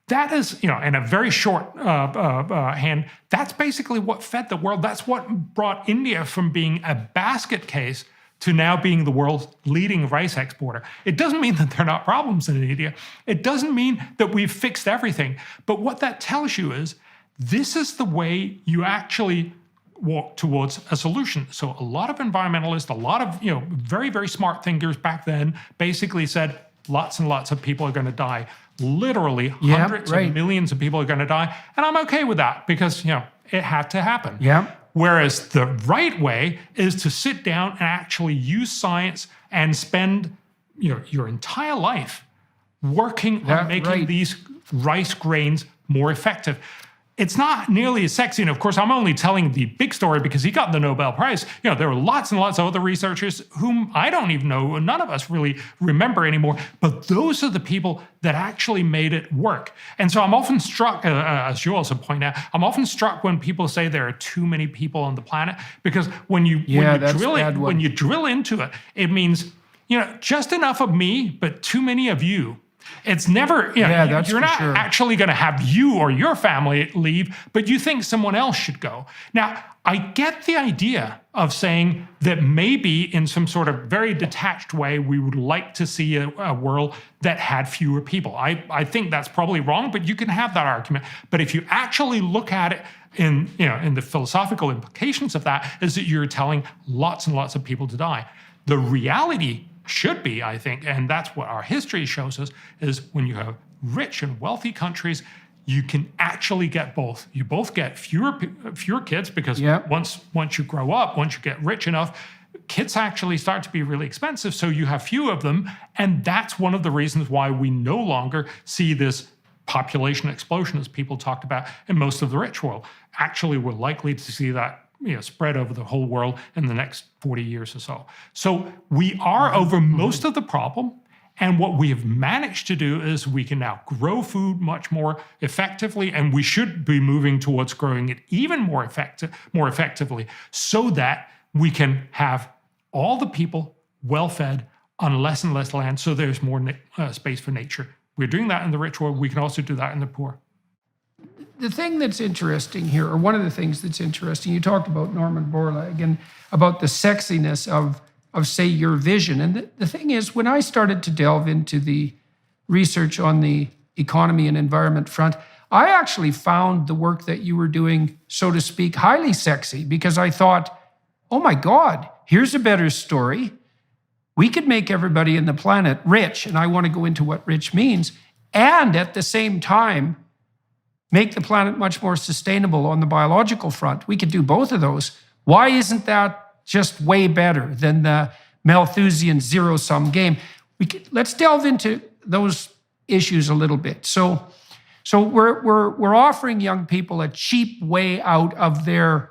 That is, in a very short hand, that's basically what fed the world. That's what brought India from being a basket case to now being the world's leading rice exporter. It doesn't mean that there are not problems in India. It doesn't mean that we've fixed everything. But what that tells you is this is the way you actually walk towards a solution. So a lot of environmentalists, a lot of very, very smart thinkers back then basically said lots and lots of people are going to die. Literally hundreds of millions of people are going to die. And I'm okay with that because, it had to happen. Yeah. Whereas the right way is to sit down and actually use science and spend, your entire life working on making these rice grains more effective. It's not nearly as sexy. And of course, I'm only telling the big story because he got the Nobel Prize. There were lots and lots of other researchers whom I don't even know, none of us really remember anymore. But those are the people that actually made it work. And so I'm often struck, as you also point out, I'm often struck when people say there are too many people on the planet, because when you drill into it, it means, just enough of me, but too many of you. It's never, you're not actually going to have you or your family leave, but you think someone else should go. Now, I get the idea of saying that maybe in some sort of very detached way, we would like to see a world that had fewer people. I think that's probably wrong, but you can have that argument. But if you actually look at it in the philosophical implications of that, is that you're telling lots and lots of people to die. The reality should be, I think, and that's what our history shows us, is when you have rich and wealthy countries, you can actually get both. You both get fewer kids because once you grow up, once you get rich enough, kids actually start to be really expensive, so you have few of them, and that's one of the reasons why we no longer see this population explosion as people talked about in most of the rich world. Actually, we're likely to see that spread over the whole world in the next 40 years or so. So we are over most of the problem. And what we have managed to do is we can now grow food much more effectively, and we should be moving towards growing it even more effectively, so that we can have all the people well-fed on less and less land, so there's more space for nature. We're doing that in the rich world. We can also do that in the poor. The thing that's interesting here, or one of the things that's interesting, you talked about Norman Borlaug and about the sexiness of say, your vision. And the thing is, when I started to delve into the research on the economy and environment front, I actually found the work that you were doing, so to speak, highly sexy, because I thought, oh my God, here's a better story. We could make everybody in the planet rich, and I want to go into what rich means, and at the same time, make the planet much more sustainable on the biological front. We could do both of those. Why isn't that just way better than the Malthusian zero-sum game? Let's delve into those issues a little bit. So So we're offering young people a cheap way out of their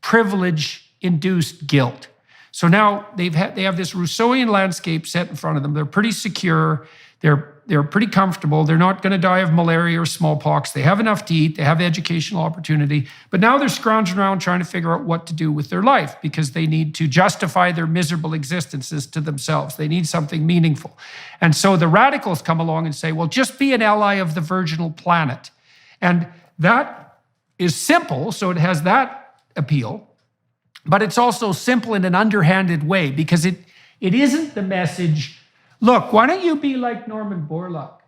privilege-induced guilt. So now they have this Rousseauian landscape set in front of them. They're pretty secure. They're pretty comfortable. They're not going to die of malaria or smallpox. They have enough to eat. They have educational opportunity. But now they're scrounging around trying to figure out what to do with their life because they need to justify their miserable existences to themselves. They need something meaningful. And so the radicals come along and say, well, just be an ally of the virginal planet. And that is simple, so it has that appeal. But it's also simple in an underhanded way because it isn't the message, look, why don't you be like Norman Borlaug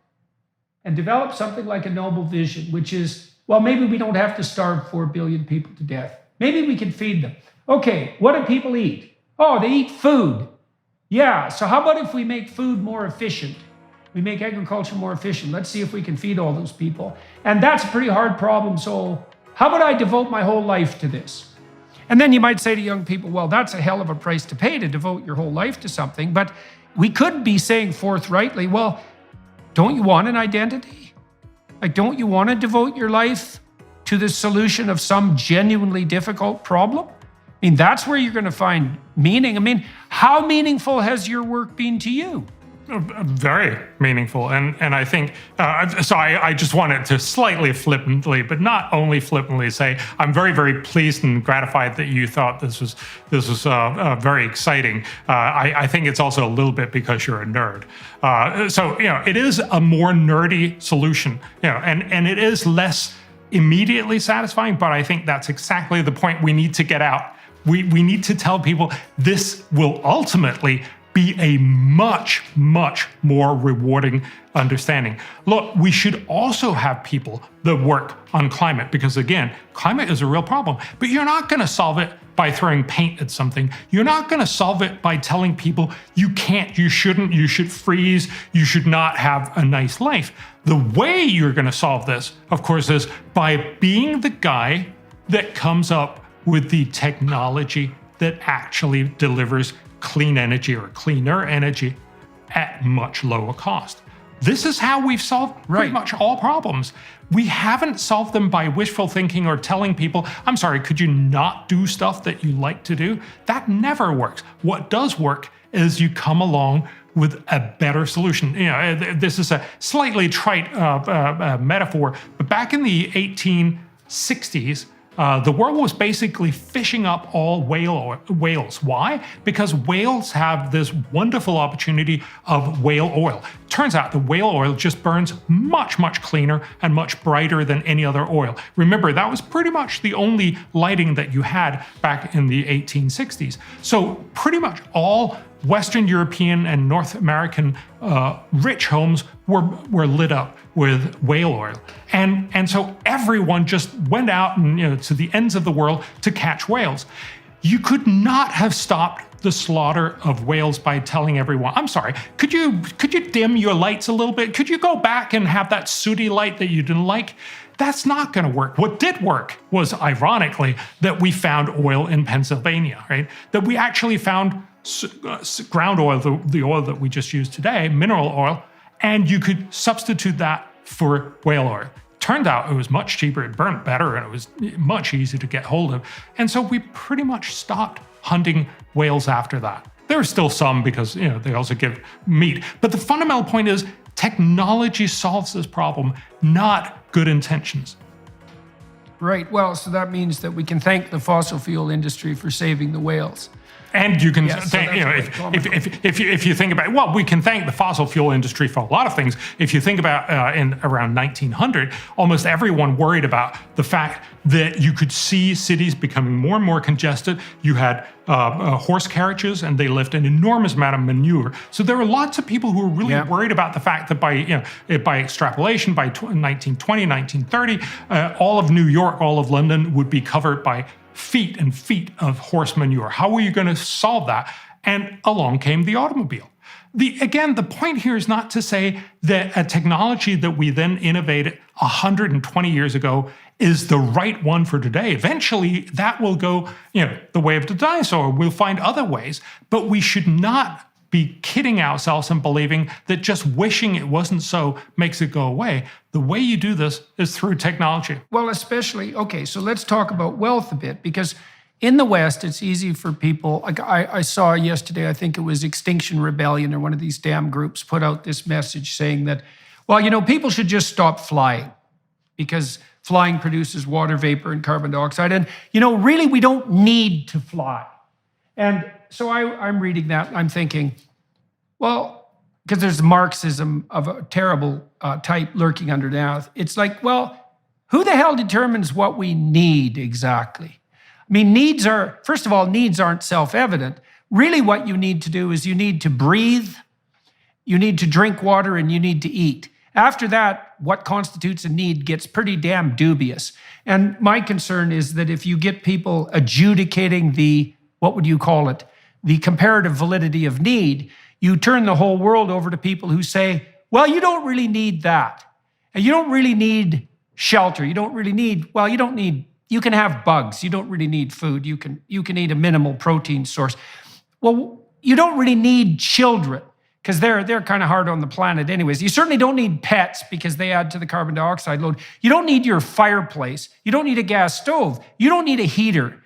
and develop something like a noble vision, which is, well, maybe we don't have to starve 4 billion people to death. Maybe we can feed them. Okay, what do people eat? Oh, they eat food. Yeah, so how about if we make food more efficient? We make agriculture more efficient. Let's see if we can feed all those people. And that's a pretty hard problem, so how about I devote my whole life to this? And then you might say to young people, well, that's a hell of a price to pay to devote your whole life to something. But we could be saying forthrightly, well, don't you want an identity? Like, don't you want to devote your life to the solution of some genuinely difficult problem? I mean, that's where you're going to find meaning. I mean, how meaningful has your work been to you? Very meaningful. And I think, so I just wanted to slightly flippantly, but not only flippantly say, I'm very, very pleased and gratified that you thought this was very exciting. I think it's also a little bit because you're a nerd. So, it is a more nerdy solution, and it is less immediately satisfying, but I think that's exactly the point we need to get out. We need to tell people this will ultimately be a much, much more rewarding understanding. Look, we should also have people that work on climate because, again, climate is a real problem, but you're not going to solve it by throwing paint at something. You're not going to solve it by telling people you can't, you shouldn't, you should freeze, you should not have a nice life. The way you're going to solve this, of course, is by being the guy that comes up with the technology that actually delivers clean energy or cleaner energy at much lower cost. This is how we've solved pretty much all problems. We haven't solved them by wishful thinking or telling people, I'm sorry, could you not do stuff that you like to do? That never works. What does work is you come along with a better solution. This is a slightly trite metaphor, but back in the 1860s, the world was basically fishing up all whales. Why? Because whales have this wonderful opportunity of whale oil. Turns out the whale oil just burns much, much cleaner and much brighter than any other oil. Remember, that was pretty much the only lighting that you had back in the 1860s. So pretty much all Western European and North American rich homes were lit up with whale oil. And so everyone just went out and, to the ends of the world to catch whales. You could not have stopped the slaughter of whales by telling everyone, I'm sorry, could you dim your lights a little bit? Could you go back and have that sooty light that you didn't like? That's not going to work. What did work was, ironically, that we found oil in Pennsylvania, right? That we actually found ground oil, the oil that we just used today, mineral oil, and you could substitute that for whale oil. Turned out it was much cheaper, it burned better, and it was much easier to get hold of. And so we pretty much stopped hunting whales after that. There are still some because they also give meat. But the fundamental point is technology solves this problem, not good intentions. Right. Well, so that means that we can thank the fossil fuel industry for saving the whales. And you can thank, if you think about, well, we can thank the fossil fuel industry for a lot of things. If you think about in around 1900, almost everyone worried about the fact that you could see cities becoming more and more congested. You had horse carriages, and they left an enormous amount of manure. So there were lots of people who were really worried about the fact that by extrapolation, by 1920, 1930, all of New York, all of London would be covered by feet and feet of horse manure. How were you going to solve that? And along came the automobile. Again, the point here is not to say that a technology that we then innovated 120 years ago is the right one for today. Eventually, that will go, the way of the dinosaur. We'll find other ways, but we should not be kidding ourselves and believing that just wishing it wasn't so makes it go away. The way you do this is through technology. Well, especially, okay, so let's talk about wealth a bit, because in the West, it's easy for people, like I saw yesterday, I think it was Extinction Rebellion or one of these damn groups put out this message saying that, well, you know, people should just stop flying because flying produces water vapor and carbon dioxide. And, you know, really, we don't need to fly. And so I'm reading that, and I'm thinking, well, because there's Marxism of a terrible type lurking underneath. It's like, well, who the hell determines what we need exactly? I mean, needs are, first of all, needs aren't self-evident. Really what you need to do is you need to breathe, you need to drink water, and you need to eat. After that, what constitutes a need gets pretty damn dubious. And my concern is that if you get people adjudicating the, what would you call it, the comparative validity of need, you turn the whole world over to people who say, well, you don't really need that. And you don't really need shelter. You don't really need, well, you don't need, you can have bugs. You don't really need food. You can eat a minimal protein source. Well, you don't really need children because they're kind of hard on the planet anyways. You certainly don't need pets because they add to the carbon dioxide load. You don't need your fireplace. You don't need a gas stove. You don't need a heater.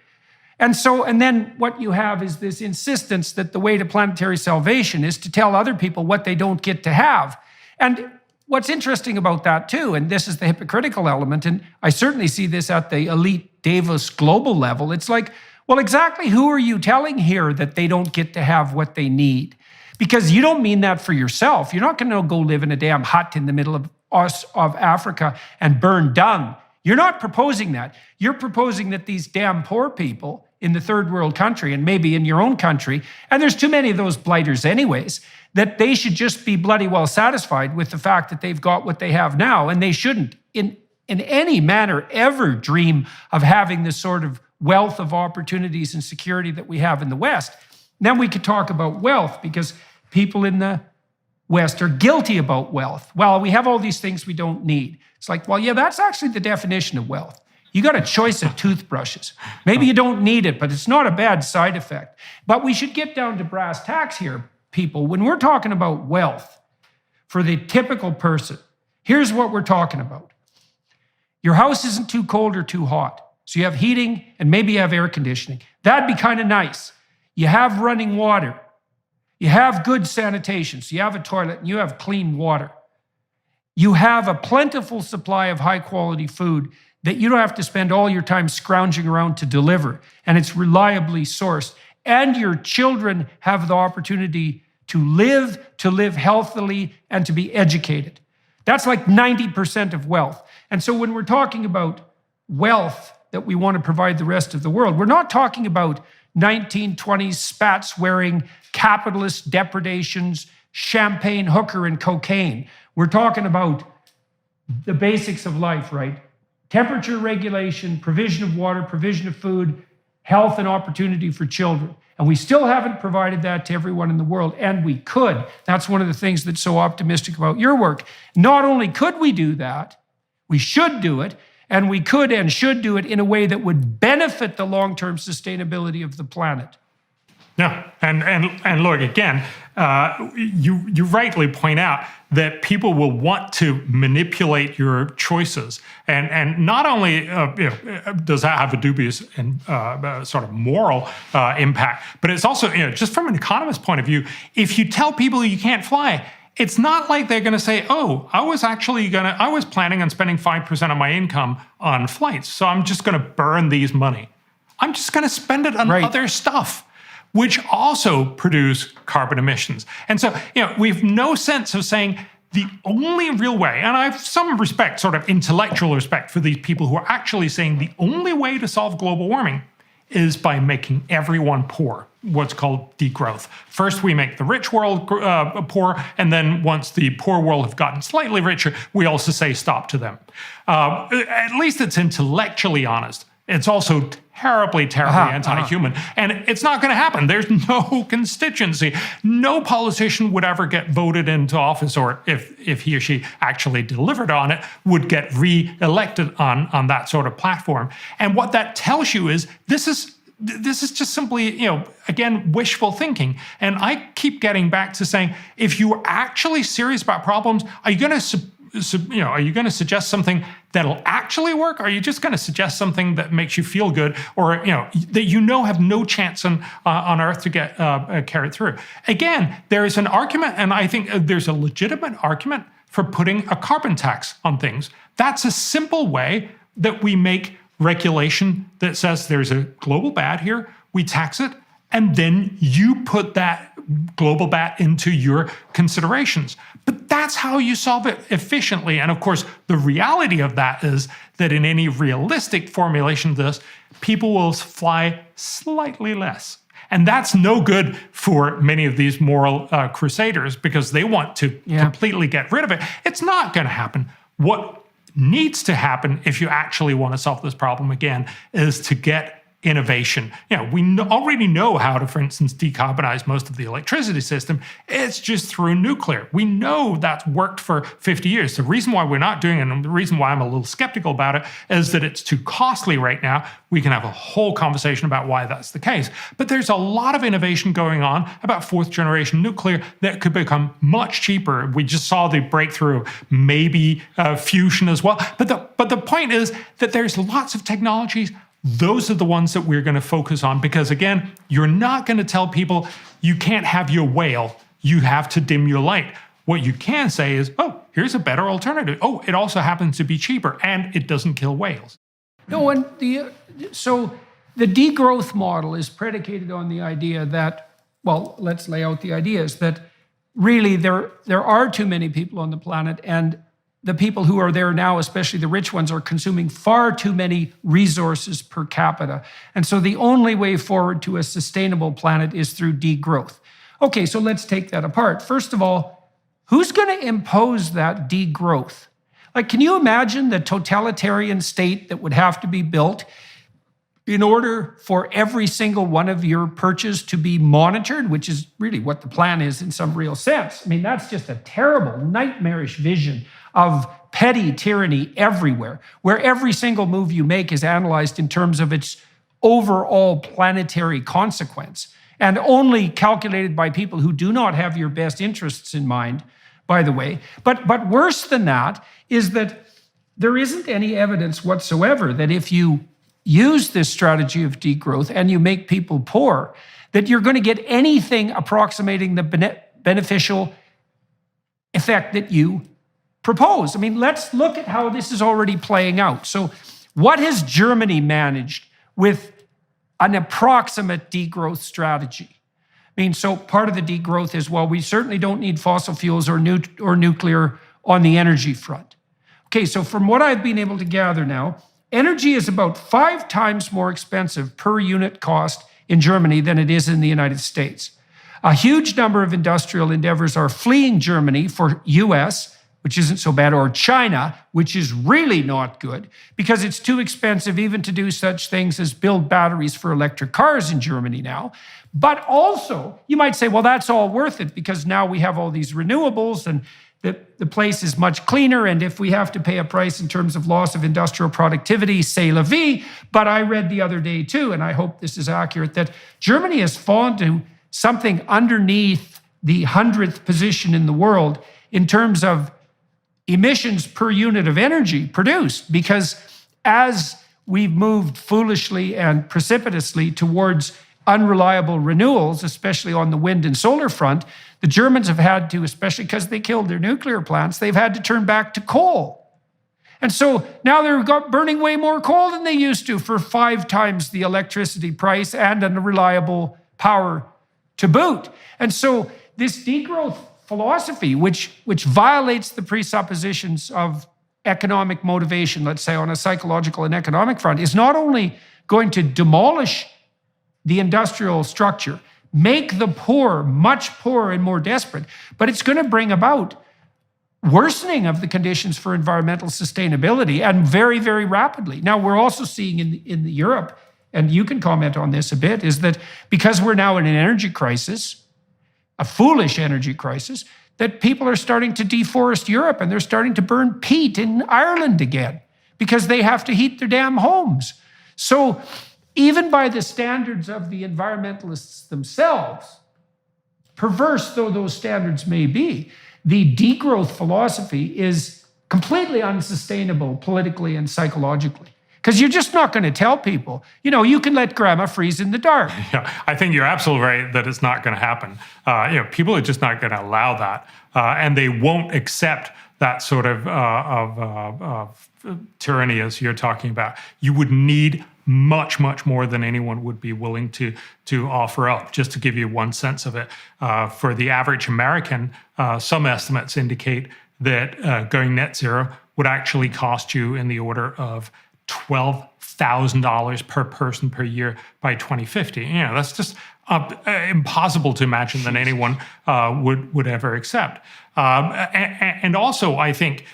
And then what you have is this insistence that the way to planetary salvation is to tell other people what they don't get to have. And what's interesting about that too, and this is the hypocritical element, and I certainly see this at the elite Davos global level, it's like, well, exactly who are you telling here that they don't get to have what they need? Because you don't mean that for yourself. You're not going to go live in a damn hut in the middle of Africa and burn dung. You're not proposing that. You're proposing that these damn poor people in the third world country, and maybe in your own country, and there's too many of those blighters anyways, that they should just be bloody well satisfied with the fact that they've got what they have now, and they shouldn't in any manner ever dream of having the sort of wealth of opportunities and security that we have in the West. Then we could talk about wealth, because people in the West are guilty about wealth. Well, we have all these things we don't need. It's like, well, yeah, that's actually the definition of wealth. You got a choice of toothbrushes. Maybe you don't need it, but it's not a bad side effect. But we should get down to brass tacks here, people. When we're talking about wealth for the typical person, here's what we're talking about. Your house isn't too cold or too hot. So you have heating and maybe you have air conditioning. That'd be kind of nice. You have running water. You have good sanitation. So you have a toilet and you have clean water. You have a plentiful supply of high quality food that you don't have to spend all your time scrounging around to deliver, and it's reliably sourced. And your children have the opportunity to live healthily, and to be educated. That's like 90% of wealth. And so when we're talking about wealth that we want to provide the rest of the world, we're not talking about 1920s spats-wearing capitalist depredations, champagne, hooker, and cocaine. We're talking about the basics of life, right? Temperature regulation, provision of water, provision of food, health and opportunity for children. And we still haven't provided that to everyone in the world, and we could. That's one of the things that's so optimistic about your work. Not only could we do that, we should do it, and we could and should do it in a way that would benefit the long-term sustainability of the planet. Yeah, and look, again, you rightly point out that people will want to manipulate your choices, and not only does that have a dubious and sort of moral impact, but it's also, just from an economist's point of view, if you tell people you can't fly, it's not like they're going to say, oh, I was planning on spending 5% of my income on flights, so I'm just going to burn these money. I'm just going to spend it on other stuff, which also produce carbon emissions. And so, we have no sense of saying the only real way, and I have some respect, sort of intellectual respect, for these people who are actually saying the only way to solve global warming is by making everyone poor, what's called degrowth. First, we make the rich world poor, and then once the poor world have gotten slightly richer, we also say stop to them. At least it's intellectually honest. It's also terribly anti-human. And it's not going to happen. There's no constituency. No politician would ever get voted into office, or if he or she actually delivered on it, would get re-elected on that sort of platform. And what that tells you is this is this is just simply, again, wishful thinking. And I keep getting back to saying, if you are actually serious about problems, are you going to suggest something that'll actually work? Or are you just going to suggest something that makes you feel good, or that have no chance on earth to get carried through? Again, there is an argument, and I think there's a legitimate argument for putting a carbon tax on things. That's a simple way that we make regulation that says there's a global bad here, we tax it, and then you put that global bad into your considerations. But that's how you solve it efficiently. And of course, the reality of that is that in any realistic formulation of this, people will fly slightly less. And that's no good for many of these moral crusaders, because they want to completely get rid of it. It's not going to happen. What needs to happen, if you actually want to solve this problem again, is to get innovation. We already know how to, for instance, decarbonize most of the electricity system. It's just through nuclear. We know that's worked for 50 years. The reason why we're not doing it, and the reason why I'm a little skeptical about it, is that it's too costly right now. We can have a whole conversation about why that's the case. But there's a lot of innovation going on about fourth generation nuclear that could become much cheaper. We just saw the breakthrough, maybe fusion as well. But the point is that there's lots of technologies. Those are the ones that we're going to focus on, because again, you're not going to tell people you can't have your whale, you have to dim your light. What you can say is, oh, here's a better alternative. Oh, it also happens to be cheaper, and it doesn't kill whales. No, and so the degrowth model is predicated on the idea that, well, let's lay out the ideas, that really there are too many people on the planet, and the people who are there now, especially the rich ones, are consuming far too many resources per capita. And so the only way forward to a sustainable planet is through degrowth. Okay, so let's take that apart. First of all, who's going to impose that degrowth? Like, can you imagine the totalitarian state that would have to be built in order for every single one of your purchases to be monitored, which is really what the plan is in some real sense? I mean, that's just a terrible, nightmarish vision of petty tyranny everywhere, where every single move you make is analyzed in terms of its overall planetary consequence, and only calculated by people who do not have your best interests in mind, by the way. But worse than that is that there isn't any evidence whatsoever that if you use this strategy of degrowth and you make people poor, that you're going to get anything approximating the beneficial effect that you propose. I mean, let's look at how this is already playing out. So what has Germany managed with an approximate degrowth strategy? I mean, so part of the degrowth is, well, we certainly don't need fossil fuels or nuclear on the energy front. Okay, so from what I've been able to gather now, energy is about 5 times more expensive per unit cost in Germany than it is in the United States. A huge number of industrial endeavors are fleeing Germany for US, which isn't so bad, or China, which is really not good, because it's too expensive even to do such things as build batteries for electric cars in Germany now. But also, you might say, well, that's all worth it, because now we have all these renewables and the place is much cleaner, and if we have to pay a price in terms of loss of industrial productivity, c'est la vie. But I read the other day too, and I hope this is accurate, that Germany has fallen to something underneath the 100th position in the world in terms of emissions per unit of energy produced, because as we've moved foolishly and precipitously towards unreliable renewals, especially on the wind and solar front, the Germans have had to, especially because they killed their nuclear plants, they've had to turn back to coal. And so now they're burning way more coal than they used to for 5 times the electricity price and unreliable power to boot. And so this degrowth philosophy, which violates the presuppositions of economic motivation, let's say on a psychological and economic front, is not only going to demolish the industrial structure, make the poor much poorer and more desperate, but it's going to bring about worsening of the conditions for environmental sustainability, and very, very rapidly. Now, we're also seeing in Europe, and you can comment on this a bit, is that because we're now in an energy crisis, a foolish energy crisis, that people are starting to deforest Europe, and they're starting to burn peat in Ireland again because they have to heat their damn homes. So even by the standards of the environmentalists themselves, perverse though those standards may be, the degrowth philosophy is completely unsustainable politically and psychologically. Because you're just not going to tell people, you can let grandma freeze in the dark. Yeah, I think you're absolutely right that it's not going to happen. People are just not going to allow that, and they won't accept that sort of tyranny as you're talking about. You would need much, much more than anyone would be willing to offer up. Just to give you one sense of it, for the average American, some estimates indicate that going net zero would actually cost you in the order of $12,000 per person per year by 2050. That's just impossible to imagine that anyone would ever accept. And also, I think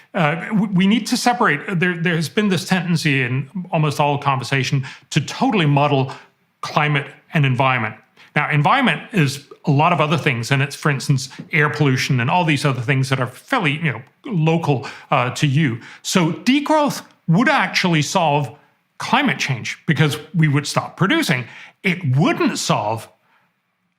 we need to separate. There's been this tendency in almost all conversation to totally muddle climate and environment. Now, environment is a lot of other things, and it's, for instance, air pollution and all these other things that are fairly, local to you. So degrowth would actually solve climate change because we would stop producing. It wouldn't solve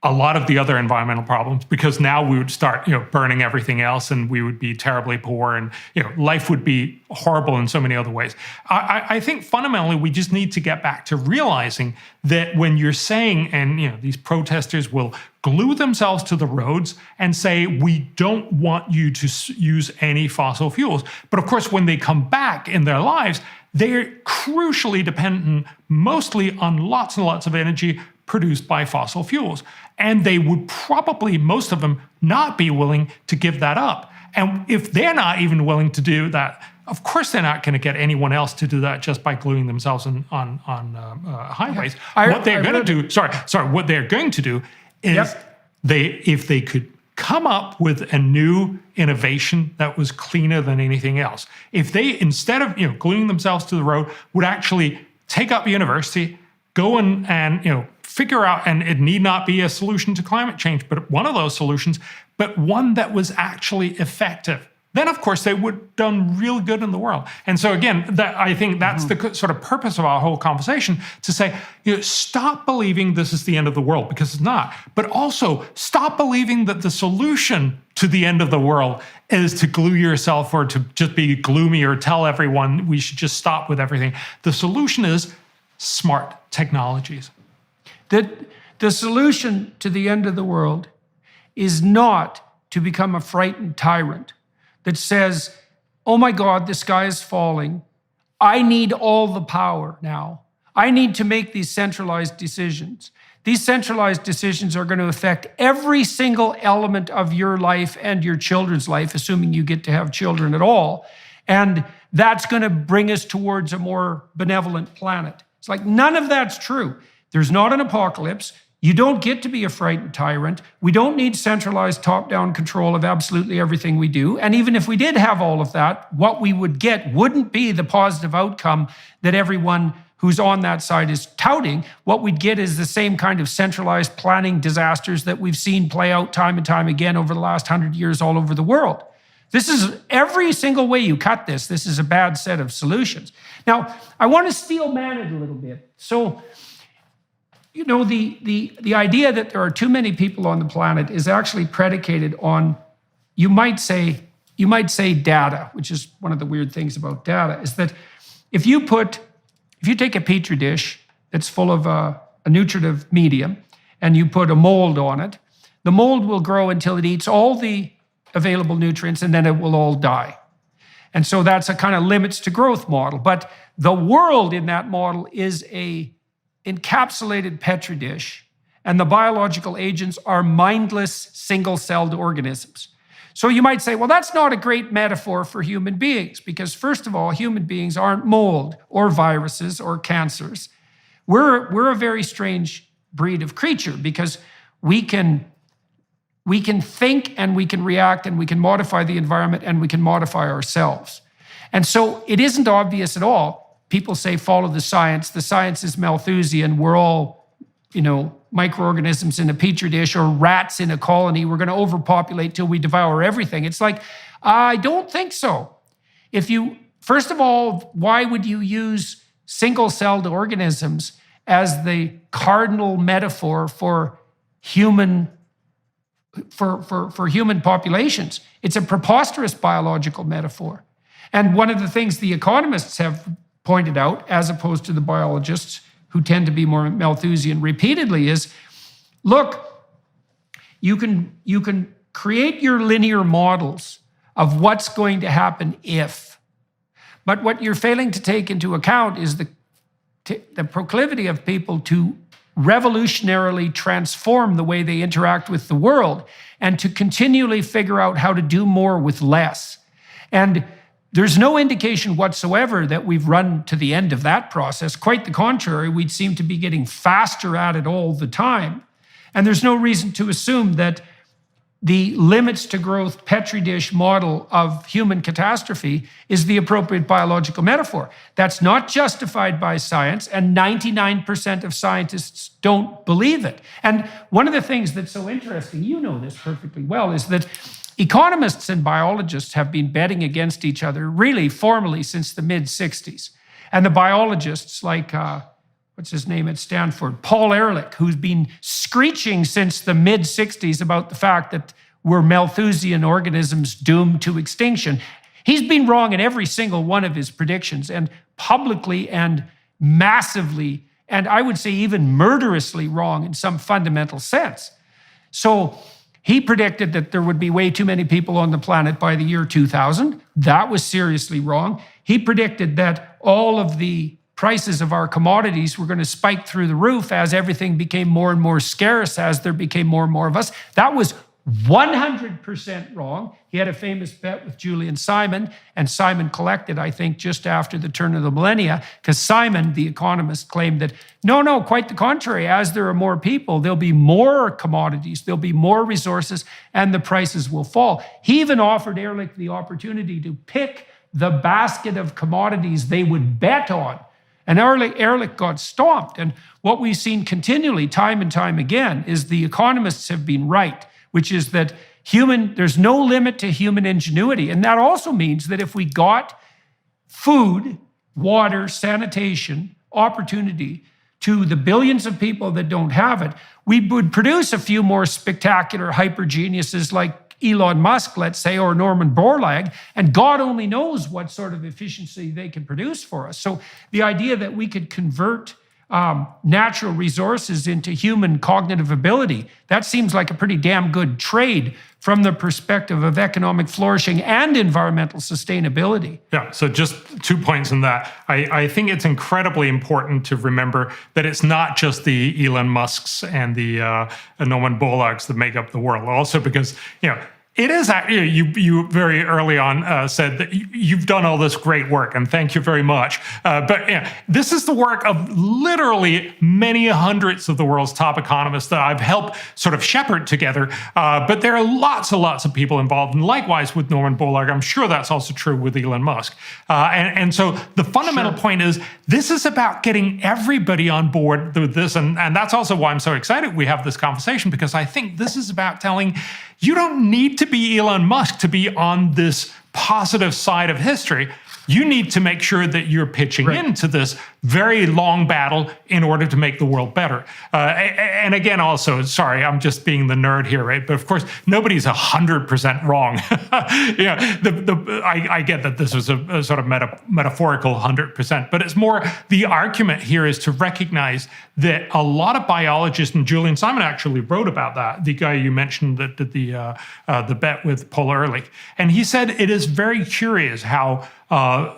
a lot of the other environmental problems because now we would start, burning everything else, and we would be terribly poor, and life would be horrible in so many other ways. I think fundamentally we just need to get back to realizing that when you're saying, and these protesters will glue themselves to the roads and say, we don't want you to use any fossil fuels. But of course, when they come back in their lives, they're crucially dependent mostly on lots and lots of energy produced by fossil fuels. And they would probably, most of them, not be willing to give that up. And if they're not even willing to do that, of course they're not going to get anyone else to do that just by gluing themselves on highways. What they're going to do is if they could come up with a new innovation that was cleaner than anything else, if they, instead of gluing themselves to the road, would actually take up university, go and figure out, and it need not be a solution to climate change, but one of those solutions, but one that was actually effective, then of course they would have done real good in the world. And so again, I think that's the sort of purpose of our whole conversation, to say, stop believing this is the end of the world, because it's not. But also stop believing that the solution to the end of the world is to glue yourself or to just be gloomy or tell everyone we should just stop with everything. The solution is smart technologies. The solution to the end of the world is not to become a frightened tyrant that says, oh my God, the sky is falling. I need all the power now. I need to make these centralized decisions. These centralized decisions are going to affect every single element of your life and your children's life, assuming you get to have children at all. And that's going to bring us towards a more benevolent planet. It's like, none of that's true. There's not an apocalypse. You don't get to be a frightened tyrant. We don't need centralized top-down control of absolutely everything we do. And even if we did have all of that, what we would get wouldn't be the positive outcome that everyone who's on that side is touting. What we'd get is the same kind of centralized planning disasters that we've seen play out time and time again over the last 100 years all over the world. This is, every single way you cut this is a bad set of solutions. Now, I want to steel man it a little bit. So, the idea that there are too many people on the planet is actually predicated on, you might say data, which is one of the weird things about data, is that if you take a petri dish that's full of a nutritive medium and you put a mold on it, the mold will grow until it eats all the available nutrients and then it will all die. And so that's a kind of limits to growth model. But the world in that model is a encapsulated petri dish, and the biological agents are mindless single-celled organisms. So you might say, well, that's not a great metaphor for human beings, because first of all, human beings aren't mold or viruses or cancers. We're a very strange breed of creature, because we can think and we can react and we can modify the environment and we can modify ourselves. And so it isn't obvious at all. People say, follow the science. The science is Malthusian. We're all, microorganisms in a petri dish or rats in a colony. We're going to overpopulate till we devour everything. It's like, I don't think so. First of all, why would you use single-celled organisms as the cardinal metaphor for human human populations. It's a preposterous biological metaphor. And one of the things the economists have pointed out, as opposed to the biologists who tend to be more Malthusian repeatedly, is, look, you can create your linear models of what's going to happen if. But what you're failing to take into account is the proclivity of people to revolutionarily transform the way they interact with the world and to continually figure out how to do more with less. And there's no indication whatsoever that we've run to the end of that process. Quite the contrary, we'd seem to be getting faster at it all the time. And there's no reason to assume that the limits to growth Petri dish model of human catastrophe is the appropriate biological metaphor. That's not justified by science, and 99% of scientists don't believe it. And one of the things that's so interesting, you know this perfectly well, is that economists and biologists have been betting against each other really formally since the mid-60s. And the biologists like, what's his name at Stanford? Paul Ehrlich, who's been screeching since the mid-60s about the fact that we're Malthusian organisms doomed to extinction. He's been wrong in every single one of his predictions, and publicly and massively, and I would say even murderously wrong in some fundamental sense. So he predicted that there would be way too many people on the planet by the year 2000. That was seriously wrong. He predicted that all of the prices of our commodities were going to spike through the roof as everything became more and more scarce, as there became more and more of us. That was 100% wrong. He had a famous bet with Julian Simon, and Simon collected, I think, just after the turn of the millennia, because Simon, the economist, claimed that, no, quite the contrary. As there are more people, there'll be more commodities, there'll be more resources, and the prices will fall. He even offered Ehrlich the opportunity to pick the basket of commodities they would bet on. And Ehrlich got stomped. And what we've seen continually, time and time again, is the economists have been right, which is that there's no limit to human ingenuity. And that also means that if we got food, water, sanitation, opportunity to the billions of people that don't have it, we would produce a few more spectacular hyper geniuses like Elon Musk, let's say, or Norman Borlaug, and God only knows what sort of efficiency they can produce for us. So the idea that we could convert natural resources into human cognitive ability, that seems like a pretty damn good trade from the perspective of economic flourishing and environmental sustainability. Yeah, so just 2 points on that. I think it's incredibly important to remember that it's not just the Elon Musks and the Norman Borlaugs that make up the world. Also because, it is, you very early on said that you've done all this great work, and thank you very much. But this is the work of literally many hundreds of the world's top economists that I've helped sort of shepherd together. But there are lots and lots of people involved, and likewise with Norman Borlaug. I'm sure that's also true with Elon Musk. And so the fundamental point is this is about getting everybody on board with this, and that's also why I'm so excited we have this conversation, because I think this is about telling you don't need to be Elon Musk to be on this positive side of history. You need to make sure that you're pitching into this very long battle in order to make the world better. And again, also, sorry, I'm just being the nerd here, right? But of course, nobody's 100% wrong. I get that this was a sort of metaphorical 100%, but it's more the argument here is to recognize that a lot of biologists, and Julian Simon actually wrote about that, the guy you mentioned that did the bet with Paul Ehrlich, and he said it is very curious how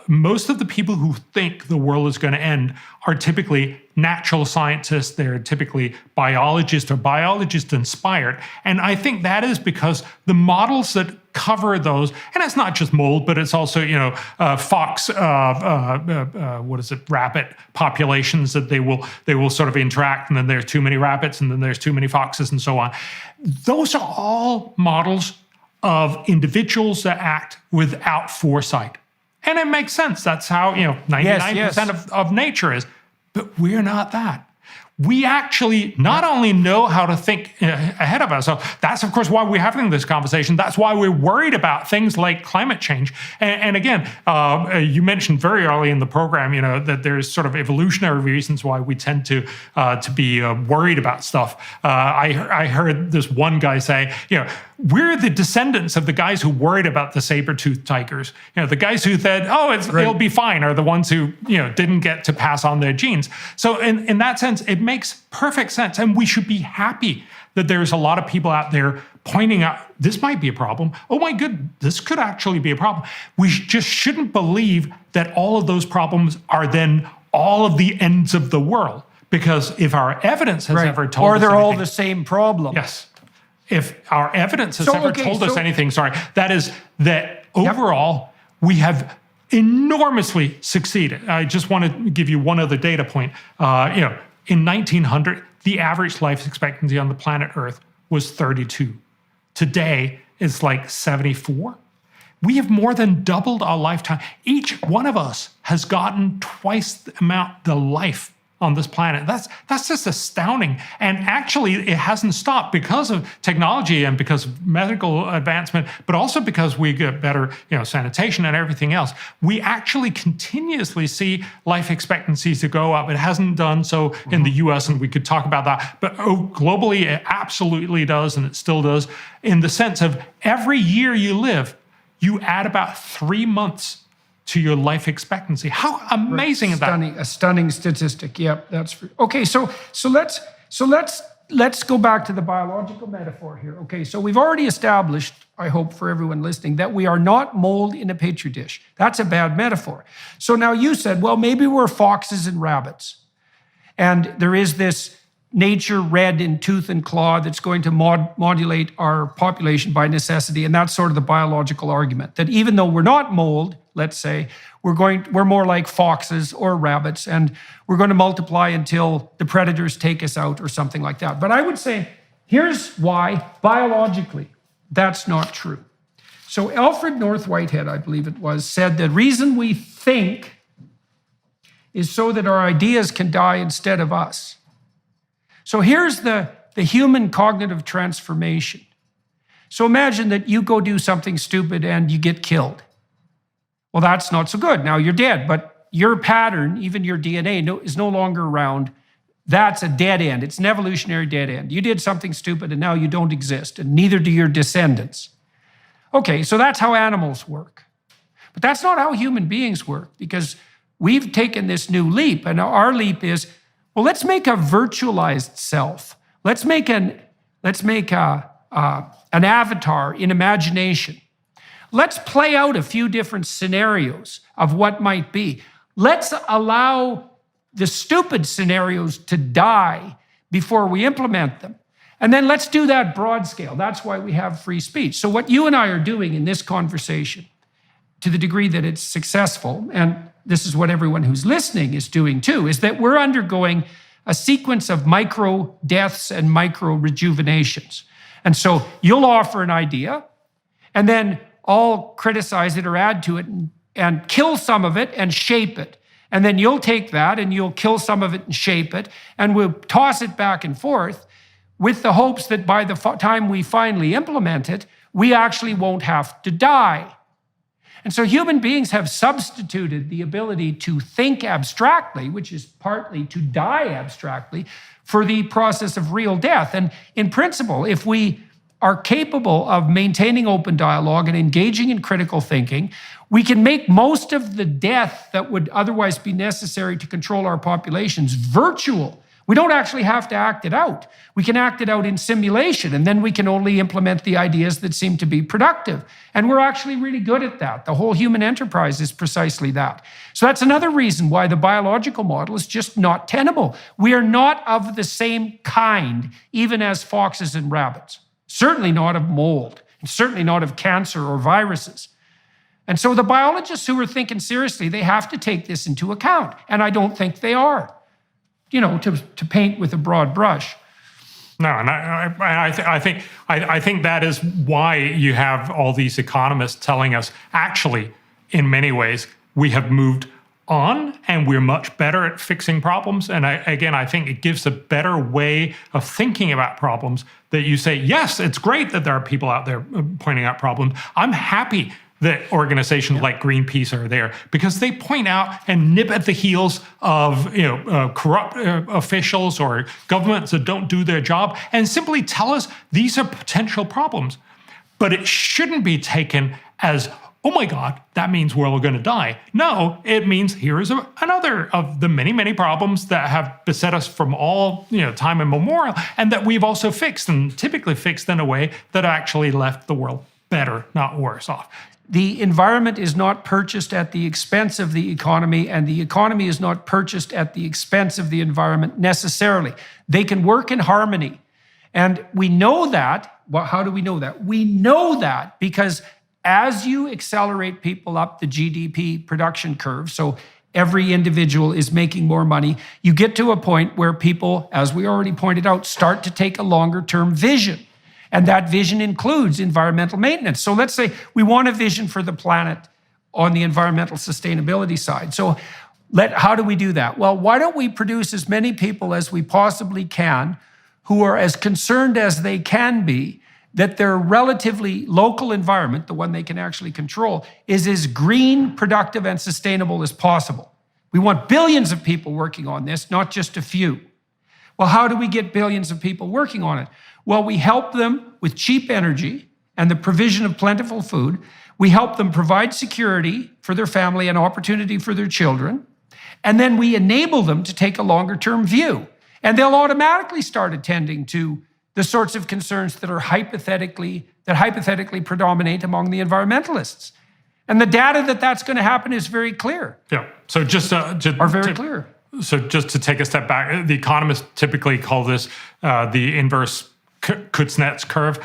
most of the people who think the world is going to end are typically natural scientists. They're typically biologists or biologist inspired. And I think that is because the models that cover those, and it's not just mold, but it's also, fox, rabbit populations that they will sort of interact, and then there's too many rabbits, and then there's too many foxes, and so on. Those are all models of individuals that act without foresight. And it makes sense. That's how, 99% of nature is. But we're not that. we actually not only know how to think ahead of ourselves. That's, of course, why we're having this conversation. That's why we're worried about things like climate change. And again, you mentioned very early in the program, that there's sort of evolutionary reasons why we tend to be worried about stuff. I heard this one guy say, we're the descendants of the guys who worried about the saber-toothed tigers. The guys who said, it'll be fine, are the ones who didn't get to pass on their genes. So in that sense, it makes perfect sense. And we should be happy that there's a lot of people out there pointing out, this might be a problem. Oh my goodness, this could actually be a problem. We just shouldn't believe that all of those problems are then all of the ends of the world. Because if our evidence has ever told us or they're anything, all the same problem. Yes. If our evidence has ever told us anything, that is that overall we have enormously succeeded. I just want to give you one other data point. In 1900, the average life expectancy on the planet Earth was 32. Today, it's like 74. We have more than doubled our lifetime. Each one of us has gotten twice the life on this planet. That's just astounding. And actually, it hasn't stopped because of technology and because of medical advancement, but also because we get better, sanitation and everything else. We actually continuously see life expectancies to go up. It hasn't done so in the US, and we could talk about that. But globally, it absolutely does, and it still does, in the sense of every year you live, you add about 3 months to your life expectancy. How amazing is that? A stunning statistic. Yep, that's okay. So let's go back to the biological metaphor here. Okay, so we've already established, I hope for everyone listening, that we are not mold in a petri dish. That's a bad metaphor. So now you said, well, maybe we're foxes and rabbits, and there is this nature red in tooth and claw that's going to modulate our population by necessity, and that's sort of the biological argument, that even though we're not mold, let's say, we're more like foxes or rabbits, and we're going to multiply until the predators take us out or something like that. But I would say, here's why biologically that's not true. So Alfred North Whitehead, I believe it was, said the reason we think is so that our ideas can die instead of us. So here's the human cognitive transformation. So imagine that you go do something stupid and you get killed. Well, that's not so good. Now you're dead, but your pattern, even your DNA, is no longer around. That's a dead end. It's an evolutionary dead end. You did something stupid and now you don't exist, and neither do your descendants. Okay, so that's how animals work. But that's not how human beings work, because we've taken this new leap, and our leap is, well, let's make a virtualized self. Let's make an avatar in imagination. Let's play out a few different scenarios of what might be. Let's allow the stupid scenarios to die before we implement them. And then let's do that broad scale. That's why we have free speech. So what you and I are doing in this conversation, to the degree that it's successful, and this is what everyone who's listening is doing too, is that we're undergoing a sequence of micro deaths and micro rejuvenations. And so you'll offer an idea, and then I'll criticize it or add to it and kill some of it and shape it. And then you'll take that and you'll kill some of it and shape it, and we'll toss it back and forth with the hopes that by the time we finally implement it, we actually won't have to die. And so human beings have substituted the ability to think abstractly, which is partly to die abstractly, for the process of real death. And in principle, if we are capable of maintaining open dialogue and engaging in critical thinking, we can make most of the death that would otherwise be necessary to control our populations virtual. We don't actually have to act it out. We can act it out in simulation, and then we can only implement the ideas that seem to be productive. And we're actually really good at that. The whole human enterprise is precisely that. So that's another reason why the biological model is just not tenable. We are not of the same kind, even as foxes and rabbits. Certainly not of mold, and certainly not of cancer or viruses. And so the biologists who are thinking seriously, they have to take this into account. And I don't think they are, to paint with a broad brush. No, and I think that is why you have all these economists telling us, actually, in many ways, we have moved on, and we're much better at fixing problems. And I think it gives a better way of thinking about problems that you say, yes, it's great that there are people out there pointing out problems. I'm happy that organizations like Greenpeace are there because they point out and nip at the heels of corrupt officials or governments that don't do their job and simply tell us these are potential problems. But it shouldn't be taken as, oh my God, that means we're all going to die. No, it means here is another of the many, many problems that have beset us from all time immemorial, and that we've also fixed, and typically fixed in a way that actually left the world better, not worse off. The environment is not purchased at the expense of the economy, and the economy is not purchased at the expense of the environment necessarily. They can work in harmony. And we know that. Well, how do we know that? We know that because as you accelerate people up the GDP production curve, so every individual is making more money, you get to a point where people, as we already pointed out, start to take a longer-term vision. And that vision includes environmental maintenance. So let's say we want a vision for the planet on the environmental sustainability side. So how do we do that? Well, why don't we produce as many people as we possibly can who are as concerned as they can be that their relatively local environment, the one they can actually control, is as green, productive, and sustainable as possible. We want billions of people working on this, not just a few. Well, how do we get billions of people working on it? Well, we help them with cheap energy and the provision of plentiful food. We help them provide security for their family and opportunity for their children. And then we enable them to take a longer-term view. And they'll automatically start attending to the sorts of concerns that hypothetically predominate among the environmentalists. And the data that's going to happen is very clear. Yeah. So just clear. So just to take a step back, the economists typically call this the inverse Kuznets curve.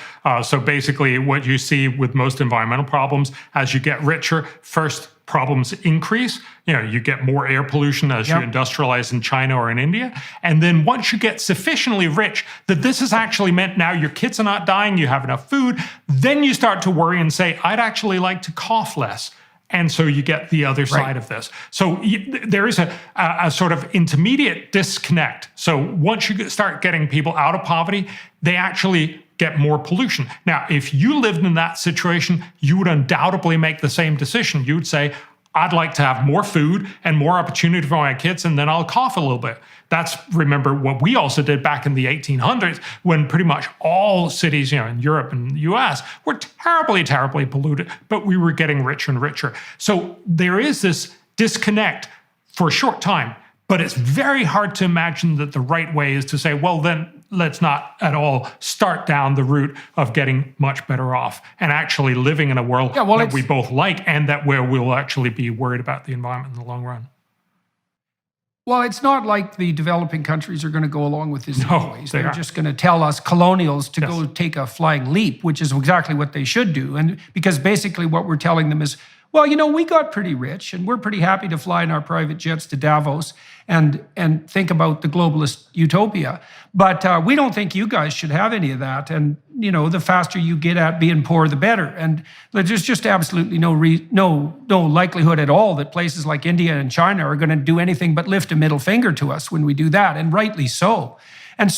So basically what you see with most environmental problems, as you get richer, first problems increase. You get more air pollution as you industrialize in China or in India. And then once you get sufficiently rich that this has actually meant now your kids are not dying, you have enough food, then you start to worry and say, I'd actually like to cough less. And so you get the other side of this. So there is a sort of intermediate disconnect. So once you start getting people out of poverty, they actually get more pollution. Now, if you lived in that situation, you would undoubtedly make the same decision. You would say, I'd like to have more food and more opportunity for my kids, and then I'll cough a little bit. That's, remember, what we also did back in the 1800s when pretty much all cities, in Europe and the US were terribly, terribly polluted, but we were getting richer and richer. So there is this disconnect for a short time, but it's very hard to imagine that the right way is to say, well, then let's not at all start down the route of getting much better off and actually living in a world that we both like and that where we'll actually be worried about the environment in the long run. Well, it's not like the developing countries are going to go along with this anyways. They're just going to tell us colonials to go take a flying leap, which is exactly what they should do. And because basically what we're telling them is, well, we got pretty rich and we're pretty happy to fly in our private jets to Davos and think about the globalist utopia. But we don't think you guys should have any of that. And, the faster you get at being poor, the better. And there's just absolutely no likelihood at all that places like India and China are going to do anything but lift a middle finger to us when we do that, and rightly so. And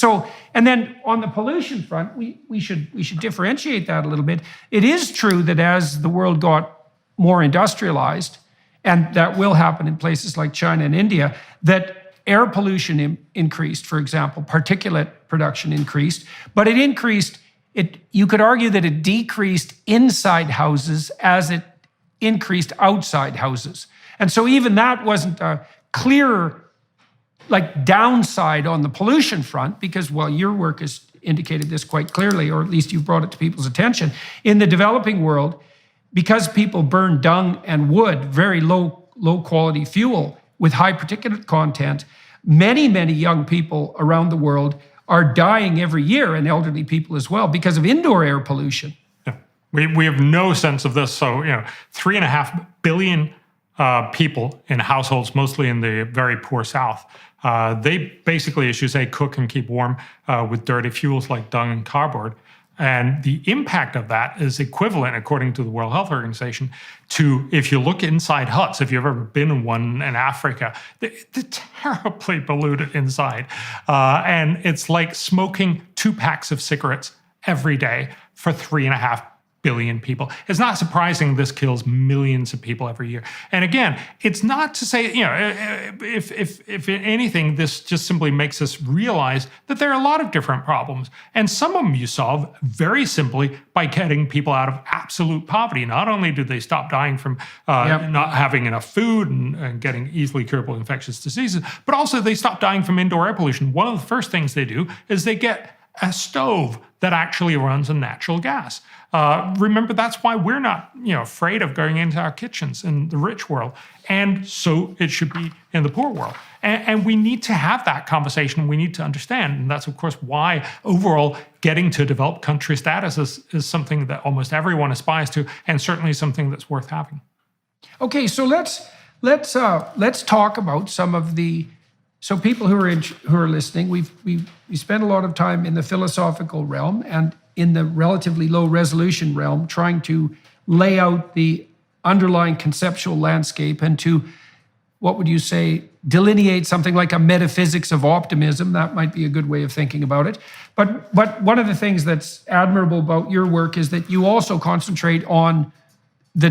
then on the pollution front, we should differentiate that a little bit. It is true that as the world got more industrialized, and that will happen in places like China and India, that air pollution increased, for example, particulate production increased, but it increased, you could argue that it decreased inside houses as it increased outside houses. And so even that wasn't a clear downside on the pollution front, because, well, your work has indicated this quite clearly, or at least you've brought it to people's attention. In the developing world, because people burn dung and wood, very low quality fuel with high particulate content, many, many young people around the world are dying every year, and elderly people as well, because of indoor air pollution. Yeah. We have no sense of this. So, 3.5 billion people in households, mostly in the very poor South, they basically, as you say, cook and keep warm with dirty fuels like dung and cardboard. And the impact of that is equivalent, according to the World Health Organization, to, if you look inside huts, if you've ever been in one in Africa, they're terribly polluted inside. And it's like smoking 2 packs of cigarettes every day for 3.5 billion people. It's not surprising this kills millions of people every year. And again, it's not to say, if anything, this just simply makes us realize that there are a lot of different problems. And some of them you solve very simply by getting people out of absolute poverty. Not only do they stop dying from not having enough food and getting easily curable infectious diseases, but also they stop dying from indoor air pollution. One of the first things they do is they get a stove that actually runs on natural gas. Remember, that's why we're not, afraid of going into our kitchens in the rich world, and so it should be in the poor world. And we need to have that conversation. We need to understand, and that's of course why overall getting to developed country status is something that almost everyone aspires to, and certainly something that's worth having. Okay, so let's talk about some of the. So people who are listening, we spend a lot of time in the philosophical realm and in the relatively low resolution realm, trying to lay out the underlying conceptual landscape and to, what would you say, delineate something like a metaphysics of optimism. That might be a good way of thinking about it. But one of the things that's admirable about your work is that you also concentrate on the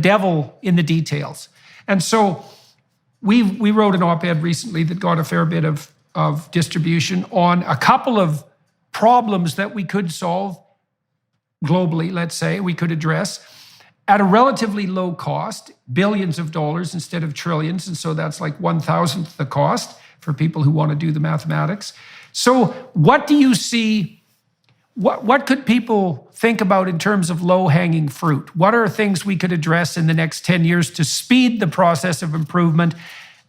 devil in the details. And so we wrote an op-ed recently that got a fair bit of distribution on a couple of problems that we could solve globally, let's say, we could address at a relatively low cost, billions of dollars instead of trillions. And so that's like 1,000th the cost for people who want to do the mathematics. So what do you see, what could people think about in terms of low-hanging fruit? What are things we could address in the next 10 years to speed the process of improvement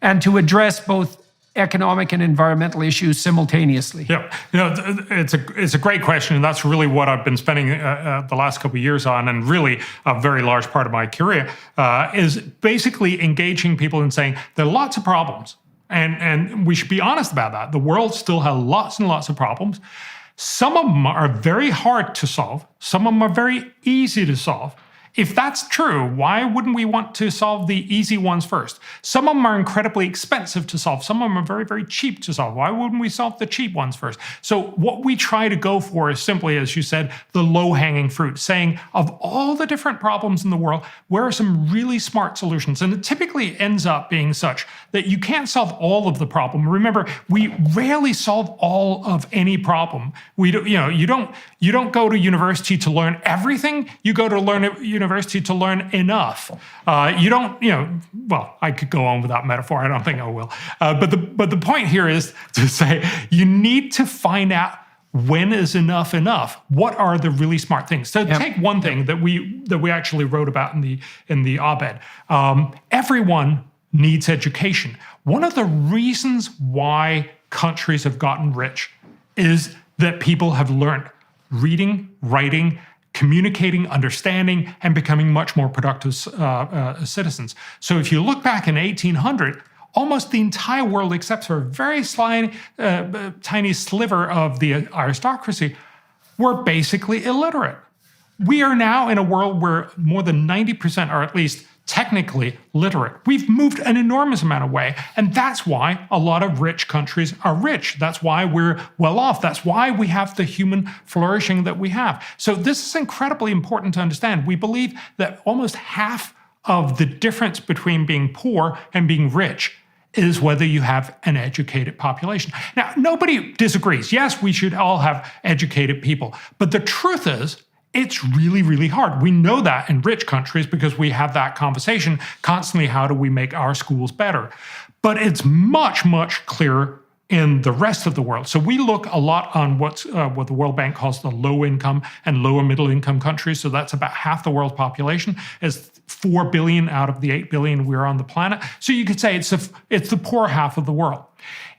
and to address both economic and environmental issues simultaneously? Yeah, it's a great question, and that's really what I've been spending the last couple of years on, and really a very large part of my career is basically engaging people and saying there are lots of problems, and we should be honest about that. The world still has lots and lots of problems. Some of them are very hard to solve. Some of them are very easy to solve. If that's true, why wouldn't we want to solve the easy ones first? Some of them are incredibly expensive to solve. Some of them are very, very cheap to solve. Why wouldn't we solve the cheap ones first? So what we try to go for is simply, as you said, the low-hanging fruit, saying of all the different problems in the world, where are some really smart solutions? And it typically ends up being such that you can't solve all of the problem. Remember, we rarely solve all of any problem. You don't go to university to learn everything. You go to university to learn enough. Well, I could go on with that metaphor. I don't think I will. But the point here is to say you need to find out when is enough enough. What are the really smart things? So take one thing that we actually wrote about in the op-ed. Everyone needs education. One of the reasons why countries have gotten rich is that people have learned reading, writing, communicating, understanding, and becoming much more productive citizens. So if you look back in 1800, almost the entire world, except for a very tiny sliver of the aristocracy, were basically illiterate. We are now in a world where more than 90% are at least technically literate. We've moved an enormous amount of way, and that's why a lot of rich countries are rich. That's why we're well off. That's why we have the human flourishing that we have. So this is incredibly important to understand. We believe that almost half of the difference between being poor and being rich is whether you have an educated population. Now, nobody disagrees. Yes, we should all have educated people, but the truth is, it's really, really hard. We know that in rich countries because we have that conversation constantly. How do we make our schools better? But it's much, much clearer in the rest of the world. So we look a lot on what the World Bank calls the low income and lower middle income countries. So that's about half the world's population. It's 4 billion out of the 8 billion we're on the planet. So you could say it's the poor half of the world.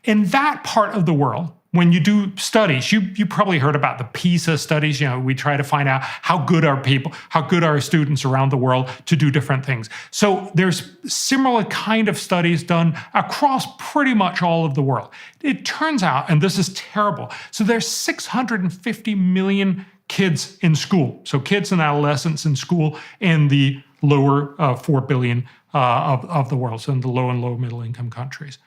In that part of the world, when you do studies, you probably heard about the PISA studies. We try to find out how good are students around the world to do different things. So there's similar kind of studies done across pretty much all of the world. It turns out, and this is terrible, so there's 650 million kids in school. So kids and adolescents in school in the lower 4 billion of the world, so in the low and low middle income countries.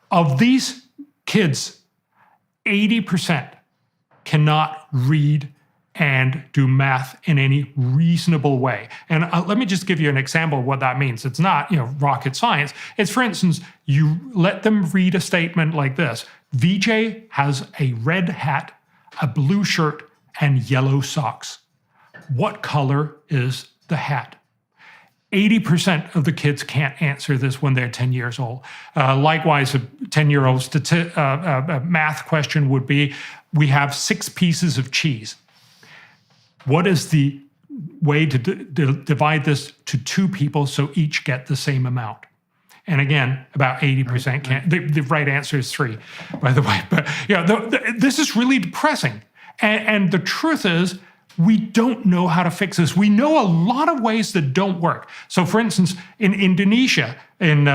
Of these kids, 80% cannot read and do math in any reasonable way. And let me just give you an example of what that means. It's not, rocket science. It's, for instance, you let them read a statement like this: VJ has a red hat, a blue shirt, and yellow socks. What color is the hat? 80% of the kids can't answer this when they're 10 years old. Likewise, a 10-year-old's math question would be, we have 6 pieces of cheese. What is the way to divide this to 2 people so each get the same amount? And again, about 80% can't. The right answer is 3, by the way. But this is really depressing. And the truth is, we don't know how to fix this. We know a lot of ways that don't work. So for instance, in Indonesia in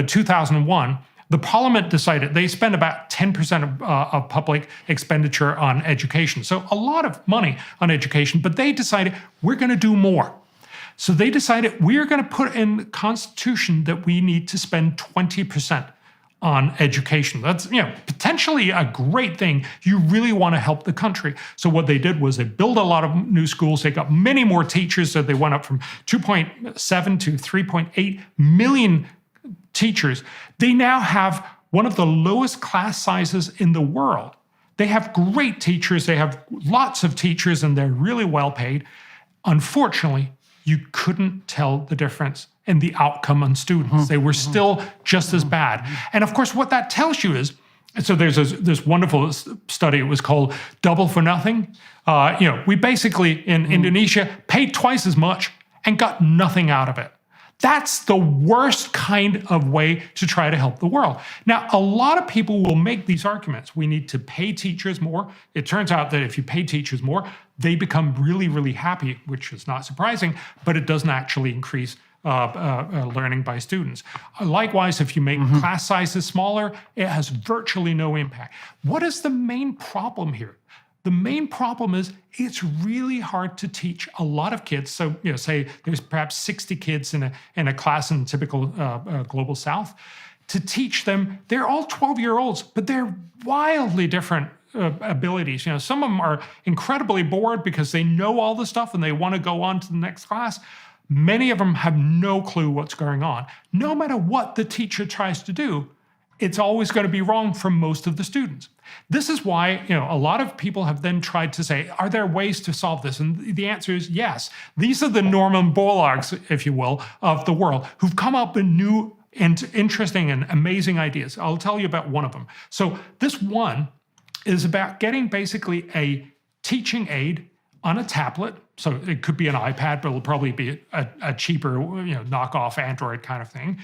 2001, the parliament decided they spend about 10% of public expenditure on education. So a lot of money on education, but they decided we're going to do more. So they decided we're going to put in the Constitution that we need to spend 20% on education. That's potentially a great thing. You really want to help the country. So what they did was they built a lot of new schools. They got many more teachers. So they went up from 2.7 to 3.8 million teachers. They now have one of the lowest class sizes in the world. They have great teachers. They have lots of teachers, and they're really well paid. Unfortunately, you couldn't tell the difference in the outcome on students. They were still just as bad. And of course, what that tells you is, so there's this wonderful study, it was called Double for Nothing. We basically, in Indonesia, paid twice as much and got nothing out of it. That's the worst kind of way to try to help the world. Now, a lot of people will make these arguments. We need to pay teachers more. It turns out that if you pay teachers more, they become really, really happy, which is not surprising, but it doesn't actually increase learning by students. Likewise, if you make class sizes smaller, it has virtually no impact. What is the main problem here? The main problem is it's really hard to teach a lot of kids. So, say there's perhaps 60 kids in a class in typical global South. To teach them, they're all 12-year-olds, but they're wildly different abilities. Some of them are incredibly bored because they know all the stuff and they want to go on to the next class. Many of them have no clue what's going on. No matter what the teacher tries to do, it's always going to be wrong for most of the students. This is why, a lot of people have then tried to say, are there ways to solve this? And the answer is yes. These are the Norman Borlaugs, if you will, of the world, who've come up with new and interesting and amazing ideas. I'll tell you about one of them. So this one is about getting basically a teaching aid on a tablet. So it could be an iPad, but it'll probably be a cheaper, knockoff Android kind of thing.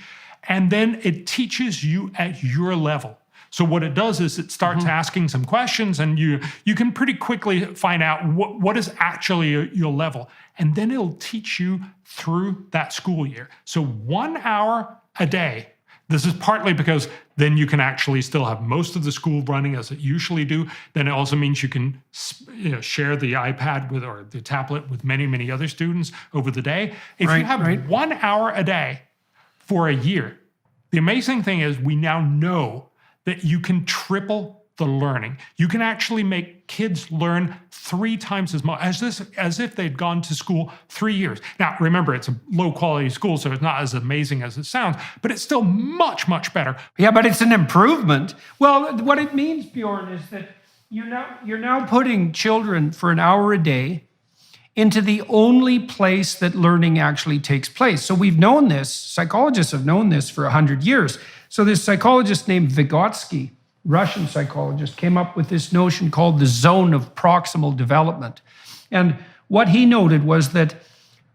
And then it teaches you at your level. So what it does is it starts asking some questions, and you can pretty quickly find out what is actually your level. And then it'll teach you through that school year. So 1 hour a day. This is partly because then you can actually still have most of the school running as it usually do. Then it also means you can share the iPad or the tablet with many, many other students over the day. If you have 1 hour a day for a year, the amazing thing is we now know that you can triple the learning. You can actually make kids learn 3 times as much as if they'd gone to school 3 years. Now, remember, it's a low quality school, so it's not as amazing as it sounds, but it's still much, much better. Yeah, but it's an improvement. Well, what it means, Bjorn, is that you're now putting children for an hour a day into the only place that learning actually takes place. So we've known this, psychologists have known this for 100 years. So this psychologist named Vygotsky, Russian psychologist, came up with this notion called the zone of proximal development. And what he noted was that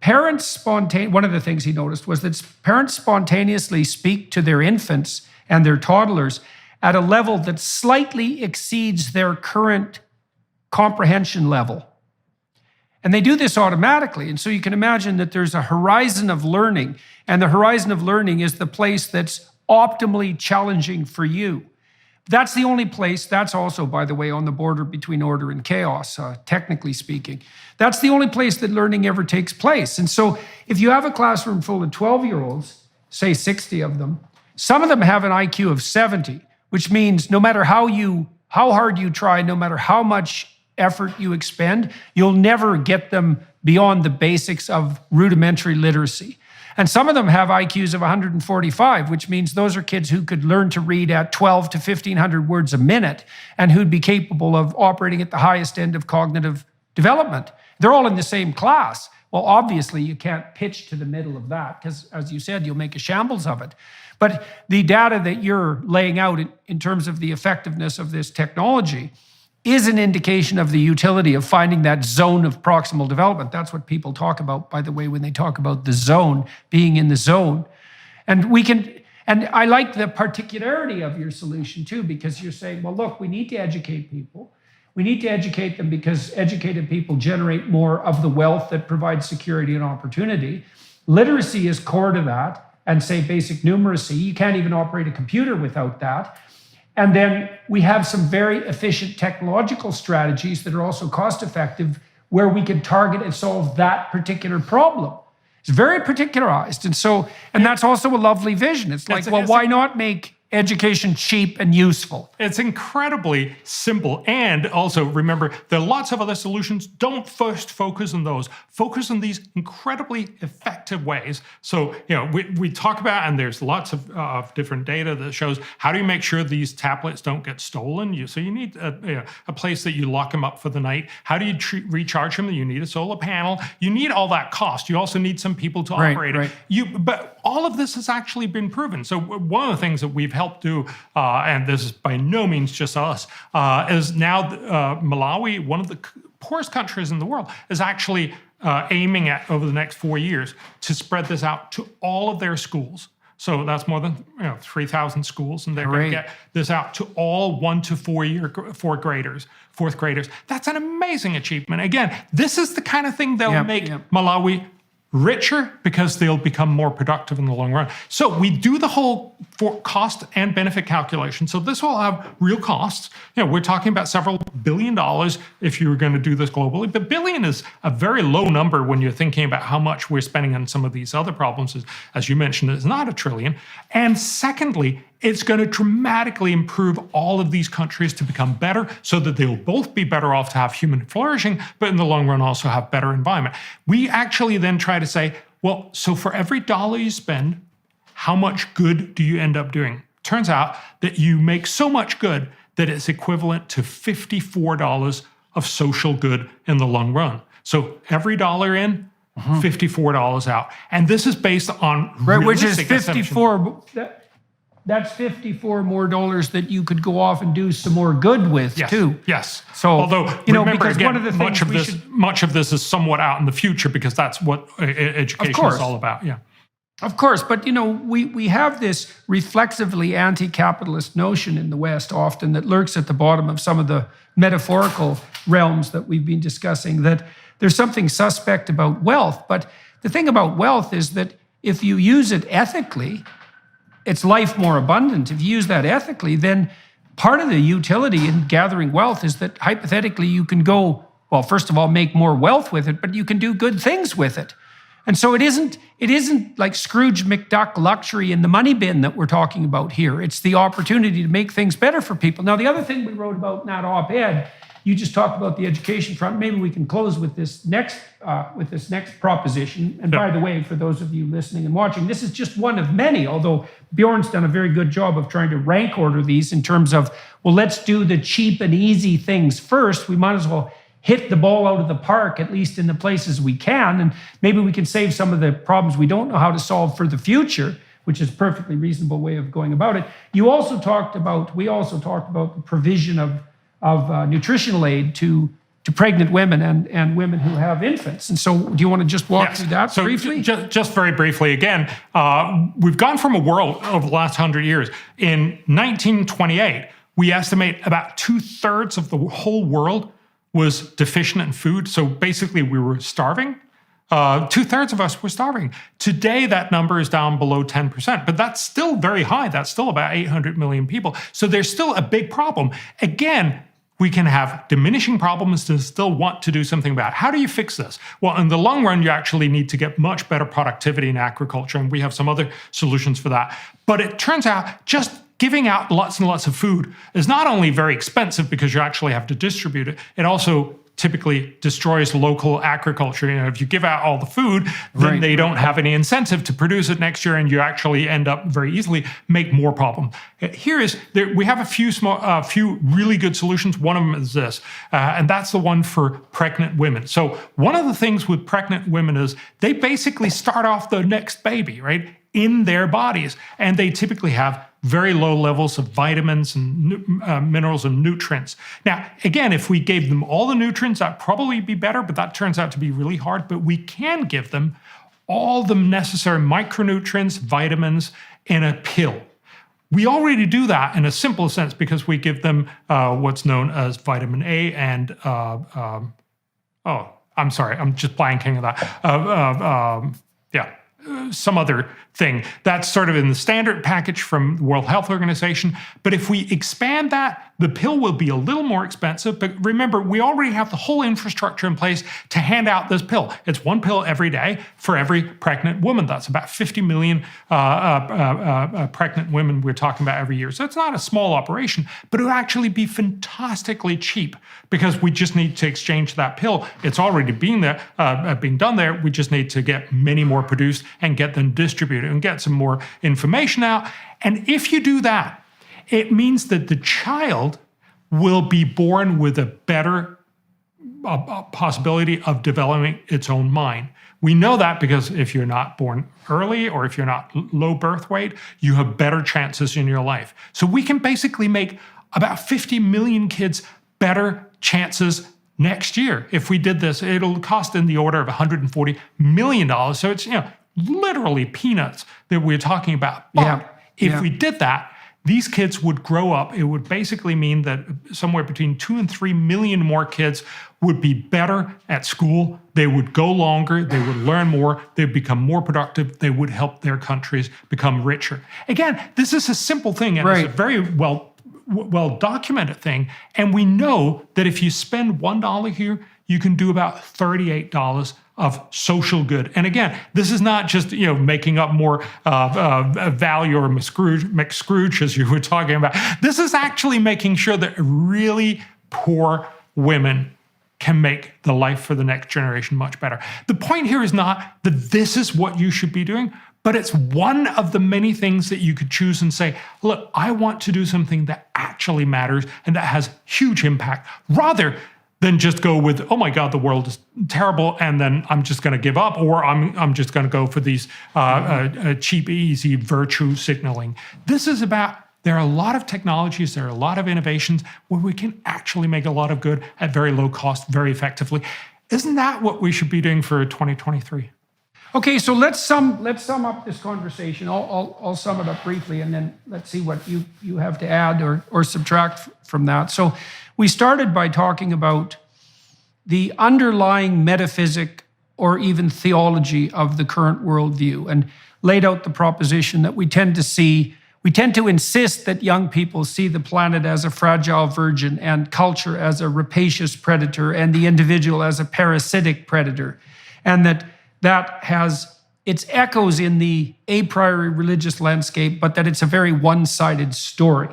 one of the things he noticed was that parents spontaneously speak to their infants and their toddlers at a level that slightly exceeds their current comprehension level. And they do this automatically. And so you can imagine that there's a horizon of learning, and the horizon of learning is the place that's optimally challenging for you. That's the only place. That's also, by the way, on the border between order and chaos, technically speaking. That's the only place that learning ever takes place. And so if you have a classroom full of 12-year-olds, say 60 of them, some of them have an IQ of 70, which means no matter how hard you try, no matter how much effort you expend, you'll never get them beyond the basics of rudimentary literacy. And some of them have IQs of 145, which means those are kids who could learn to read at 12 to 1,500 words a minute and who'd be capable of operating at the highest end of cognitive development. They're all in the same class. Well, obviously, you can't pitch to the middle of that because, as you said, you'll make a shambles of it. But the data that you're laying out in terms of the effectiveness of this technology is an indication of the utility of finding that zone of proximal development. That's what people talk about, by the way, when they talk about the zone, being in the zone. And I like the particularity of your solution too, because you're saying, well, look, we need to educate people. We need to educate them because educated people generate more of the wealth that provides security and opportunity. Literacy is core to that, and say basic numeracy. You can't even operate a computer without that. And then we have some very efficient technological strategies that are also cost effective where we can target and solve that particular problem. It's very particularized. And that's also a lovely vision. It's like, well, why not make education cheap and useful? It's incredibly simple. And also remember, there are lots of other solutions. Don't first focus on those. Focus on these incredibly effective ways. So, we talk about, and there's lots of different data that shows how do you make sure these tablets don't get stolen? So you need a place that you lock them up for the night. How do you recharge them? You need a solar panel. You need all that cost. You also need some people to operate it. But all of this has actually been proven. So one of the things that we've helped do, and this is by no means just us, is now Malawi, one of the poorest countries in the world, is actually aiming at, over the next 4 years, to spread this out to all of their schools. So that's more than 3,000 schools, and they're going to get this out to all 1 to 4 graders, fourth graders. That's an amazing achievement. Again, this is the kind of thing that will make Malawi richer because they'll become more productive in the long run. So we do the whole cost and benefit calculation. So this will have real costs. We're talking about several $1 billion if you were going to do this globally. But billion is a very low number when you're thinking about how much we're spending on some of these other problems. As you mentioned, it's not $1 trillion. And secondly, it's going to dramatically improve all of these countries to become better so that they'll both be better off to have human flourishing, but in the long run also have better environment. We actually then try to say, well, so for every dollar you spend, how much good do you end up doing? Turns out that you make so much good that it's equivalent to $54 of social good in the long run. So every dollar in, $54 out. And this is based on which is 54. That's $54 more that you could go off and do some more good with too. Yes. So, although remember, because again, one of the things much of this is somewhat out in the future because that's what education is all about. Yeah. Of course, but we have this reflexively anti-capitalist notion in the West often that lurks at the bottom of some of the metaphorical realms that we've been discussing, that there's something suspect about wealth. But the thing about wealth is that if you use it ethically, it's life more abundant. If you use that ethically, then part of the utility in gathering wealth is that hypothetically you can go, well, first of all, make more wealth with it, but you can do good things with it. And so it isn't like Scrooge McDuck luxury in the money bin that we're talking about here. It's the opportunity to make things better for people. Now, the other thing we wrote about in that op-ed, you just talked about the education front. Maybe we can close with this next proposition. And by the way, for those of you listening and watching, this is just one of many, although Bjorn's done a very good job of trying to rank order these in terms of, well, let's do the cheap and easy things first. We might as well hit the ball out of the park, at least in the places we can. And maybe we can save some of the problems we don't know how to solve for the future, which is a perfectly reasonable way of going about it. We also talked about the provision of nutritional aid to to pregnant women and women who have infants. And so do you want to just walk through that briefly? Just very briefly, again, we've gone from a world over the last 100 years. In 1928, we estimate about 2/3 of the whole world was deficient in food. So basically we were starving. 2/3 of us were starving. Today, that number is down below 10%, but that's still very high. That's still about 800 million people. So there's still a big problem. Again, we can have diminishing problems to still want to do something about it. How do you fix this? Well, in the long run, you actually need to get much better productivity in agriculture, and we have some other solutions for that. But it turns out just giving out lots and lots of food is not only very expensive because you actually have to distribute it, it also typically destroys local agriculture. You know, if you give out all the food, then they don't have any incentive to produce it next year, and you actually end up very easily make more problems. We have a few really good solutions. One of them is this, and that's the one for pregnant women. So one of the things with pregnant women is they basically start off the next baby, right, in their bodies, and they typically have very low levels of vitamins and minerals and nutrients. Now, again, if we gave them all the nutrients, that'd probably be better, but that turns out to be really hard. But we can give them all the necessary micronutrients, vitamins in a pill. We already do that in a simple sense because we give them what's known as vitamin A and, I'm sorry, I'm just blanking on that. Some other thing. That's sort of in the standard package from the World Health Organization. But if we expand that, the pill will be a little more expensive. But remember, we already have the whole infrastructure in place to hand out this pill. It's one pill every day for every pregnant woman. That's about 50 million pregnant women we're talking about every year. So it's not a small operation, but it would actually be fantastically cheap because we just need to exchange that pill. It's already being done there. We just need to get many more produced and get them distributed and get some more information out. And if you do that, it means that the child will be born with a better possibility of developing its own mind. We know that because if you're not born early or if you're not low birth weight, you have better chances in your life. So we can basically make about 50 million kids better chances next year. If we did this, it'll cost in the order of $140 million. So it's, literally peanuts that we're talking about. But if we did that, these kids would grow up. It would basically mean that somewhere between 2 and 3 million more kids would be better at school. They would go longer. They would learn more. They'd become more productive. They would help their countries become richer. Again, this is a simple thing, and it's a very well documented thing. And we know that if you spend $1 here, you can do about $38 of social good. And again, this is not just making up more value or McScrooge, as you were talking about. This is actually making sure that really poor women can make the life for the next generation much better. The point here is not that this is what you should be doing, but it's one of the many things that you could choose and say, look, I want to do something that actually matters and that has huge impact, rather than just go with, oh my God, the world is terrible, and then I'm just going to give up, or I'm just going to go for these cheap, easy virtue signaling. This is about, there are a lot of technologies, there are a lot of innovations where we can actually make a lot of good at very low cost, very effectively. Isn't that what we should be doing for 2023? Okay, so let's sum up this conversation. I'll sum it up briefly, and then let's see what you have to add or subtract from that. So we started by talking about the underlying metaphysic or even theology of the current worldview, and laid out the proposition that we tend to insist that young people see the planet as a fragile virgin and culture as a rapacious predator and the individual as a parasitic predator, and that has its echoes in the a priori religious landscape, but that it's a very one-sided story.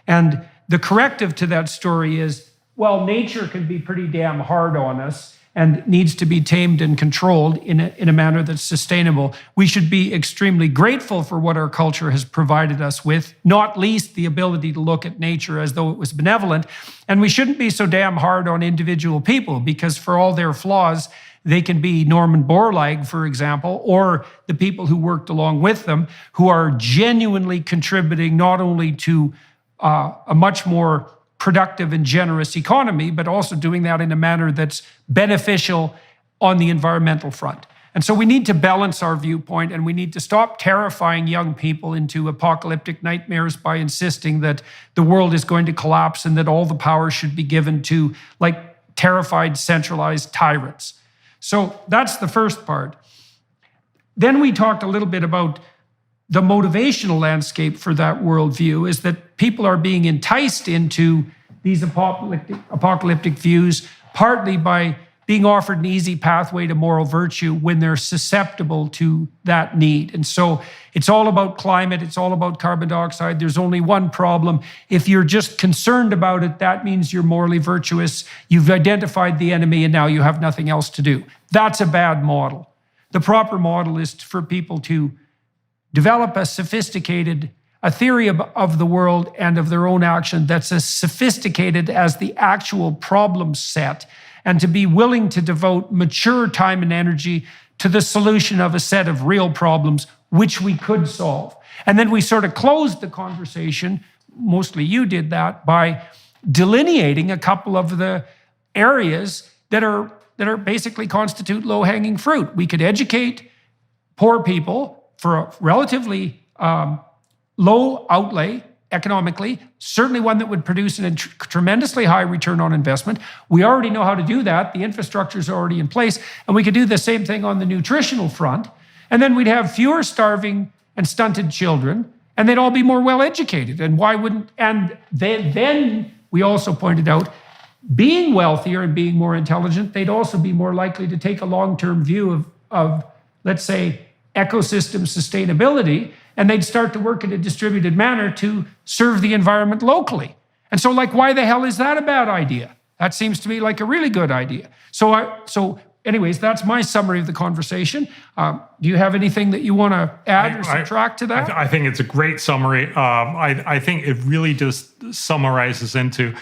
And the corrective to that story is, well, nature can be pretty damn hard on us and needs to be tamed and controlled in a manner that's sustainable. We should be extremely grateful for what our culture has provided us with, not least the ability to look at nature as though it was benevolent. And we shouldn't be so damn hard on individual people, because for all their flaws, they can be Norman Borlaug, for example, or the people who worked along with them, who are genuinely contributing not only to a much more productive and generous economy, but also doing that in a manner that's beneficial on the environmental front. And so we need to balance our viewpoint, and we need to stop terrifying young people into apocalyptic nightmares by insisting that the world is going to collapse and that all the power should be given to like terrified, centralized tyrants. So that's the first part. Then we talked a little bit about the motivational landscape for that worldview is that people are being enticed into these apocalyptic views, partly by being offered an easy pathway to moral virtue when they're susceptible to that need. And so it's all about climate, it's all about carbon dioxide. There's only one problem. If you're just concerned about it, that means you're morally virtuous. You've identified the enemy and now you have nothing else to do. That's a bad model. The proper model is for people to develop a theory of the world and of their own action that's as sophisticated as the actual problem set, and to be willing to devote mature time and energy to the solution of a set of real problems which we could solve. And then we sort of closed the conversation, mostly you did that, by delineating a couple of the areas that are basically constitute low-hanging fruit. We could educate poor people for a relatively low outlay economically, certainly one that would produce a tremendously high return on investment. We already know how to do that. The infrastructure is already in place. And we could do the same thing on the nutritional front. And then we'd have fewer starving and stunted children, and they'd all be more well-educated. And why wouldn't, and then we also pointed out, being wealthier and being more intelligent, they'd also be more likely to take a long-term view of let's say, ecosystem sustainability, and they'd start to work in a distributed manner to serve the environment locally. And so, like, why the hell is that a bad idea? That seems to me like a really good idea. So anyways, that's my summary of the conversation. Do you have anything that you want to add or subtract to that? I think it's a great summary. I think it really just summarizes into,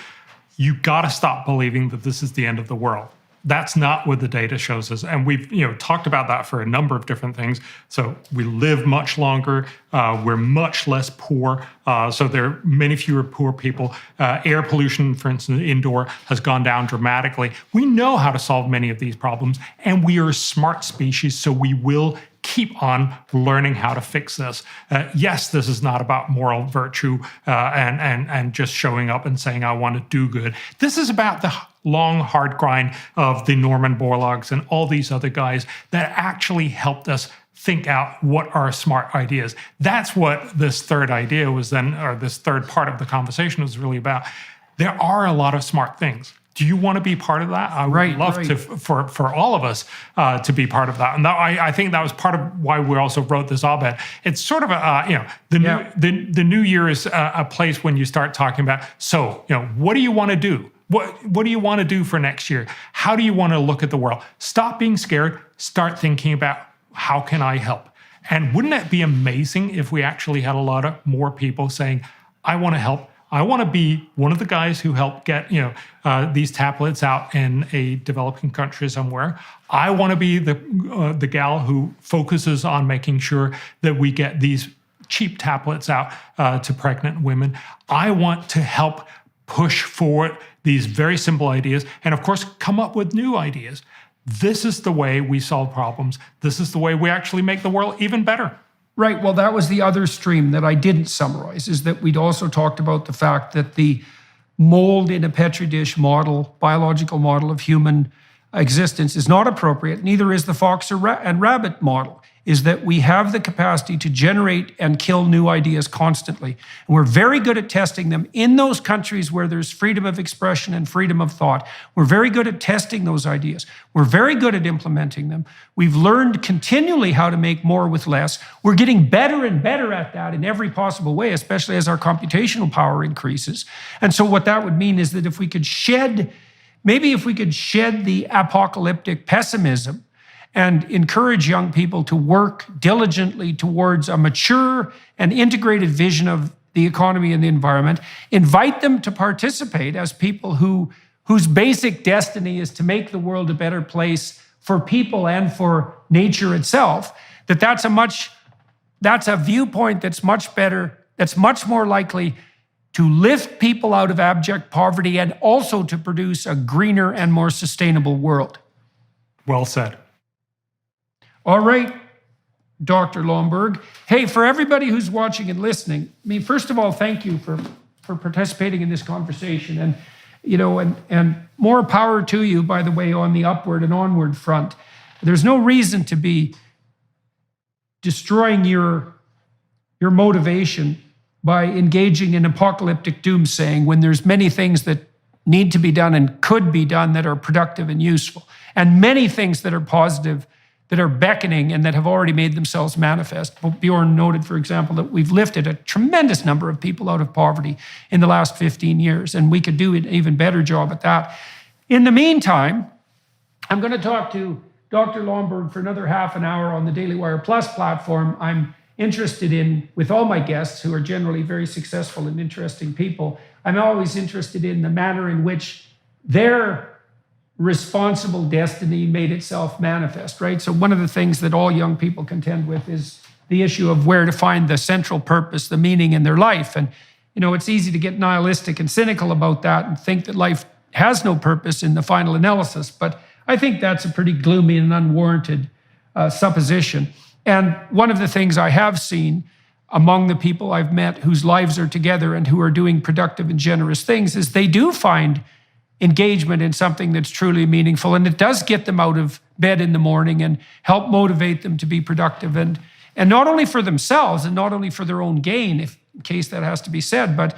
you got to stop believing that this is the end of the world. That's not what the data shows us. And we've talked about that for a number of different things. So we live much longer. We're much less poor. So there are many fewer poor people. Air pollution, for instance, indoor has gone down dramatically. We know how to solve many of these problems, and we are a smart species, so we will keep on learning how to fix this. Yes, this is not about moral virtue and just showing up and saying, I want to do good. This is about the long, hard grind of the Norman Borlaugs and all these other guys that actually helped us think out what are smart ideas. That's what this third idea was then, or this third part of the conversation was really about. There are a lot of smart things. Do you want to be part of that? I would love to, for all of us to be part of that. And that, I think that was part of why we also wrote this op-ed. It's sort of the new year is a place when you start talking about, so, what do you want to do? What do you want to do for next year? How do you want to look at the world? Stop being scared. Start thinking about, how can I help? And wouldn't it be amazing if we actually had a lot of more people saying, I want to help. I want to be one of the guys who helped get these tablets out in a developing country somewhere. I want to be the gal who focuses on making sure that we get these cheap tablets out to pregnant women. I want to help push forward these very simple ideas and, of course, come up with new ideas. This is the way we solve problems. This is the way we actually make the world even better. Right. Well, that was the other stream that I didn't summarize, is that we'd also talked about the fact that the mold in a petri dish model, biological model of human existence is not appropriate. Neither is the fox and rabbit model, is that we have the capacity to generate and kill new ideas constantly. And we're very good at testing them in those countries where there's freedom of expression and freedom of thought. We're very good at testing those ideas. We're very good at implementing them. We've learned continually how to make more with less. We're getting better and better at that in every possible way, especially as our computational power increases. And so what that would mean is that if we could shed the apocalyptic pessimism and encourage young people to work diligently towards a mature and integrated vision of the economy and the environment, invite them to participate as people whose basic destiny is to make the world a better place for people and for nature itself, that's a viewpoint that's much better, that's much more likely to lift people out of abject poverty and also to produce a greener and more sustainable world. Well said. All right, Dr. Lomborg. Hey, for everybody who's watching and listening, I mean, first of all, thank you for participating in this conversation. And, you know, and more power to you, by the way, on the upward and onward front. There's no reason to be destroying your motivation by engaging in apocalyptic doomsaying when there's many things that need to be done and could be done that are productive and useful, and many things that are positive, that are beckoning and that have already made themselves manifest. Bjrn noted, for example, that we've lifted a tremendous number of people out of poverty in the last 15 years, and we could do an even better job at that. In the meantime, I'm going to talk to Dr. Lomborg for another half an hour on the Daily Wire Plus platform. I'm interested in, with all my guests, who are generally very successful and interesting people, I'm always interested in the manner in which their responsible destiny made itself manifest, right? So one of the things that all young people contend with is the issue of where to find the central purpose, the meaning in their life. And, you know, it's easy to get nihilistic and cynical about that and think that life has no purpose in the final analysis. But I think that's a pretty gloomy and unwarranted supposition. And one of the things I have seen among the people I've met whose lives are together and who are doing productive and generous things is they do find engagement in something that's truly meaningful. And it does get them out of bed in the morning and help motivate them to be productive. And not only for themselves and not only for their own gain, if in case that has to be said, but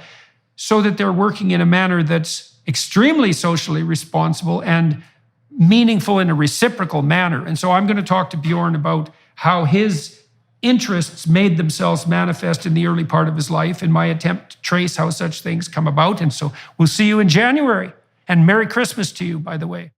so that they're working in a manner that's extremely socially responsible and meaningful in a reciprocal manner. And so I'm going to talk to Bjrn about how his interests made themselves manifest in the early part of his life in my attempt to trace how such things come about. And so we'll see you in January. And Merry Christmas to you, by the way.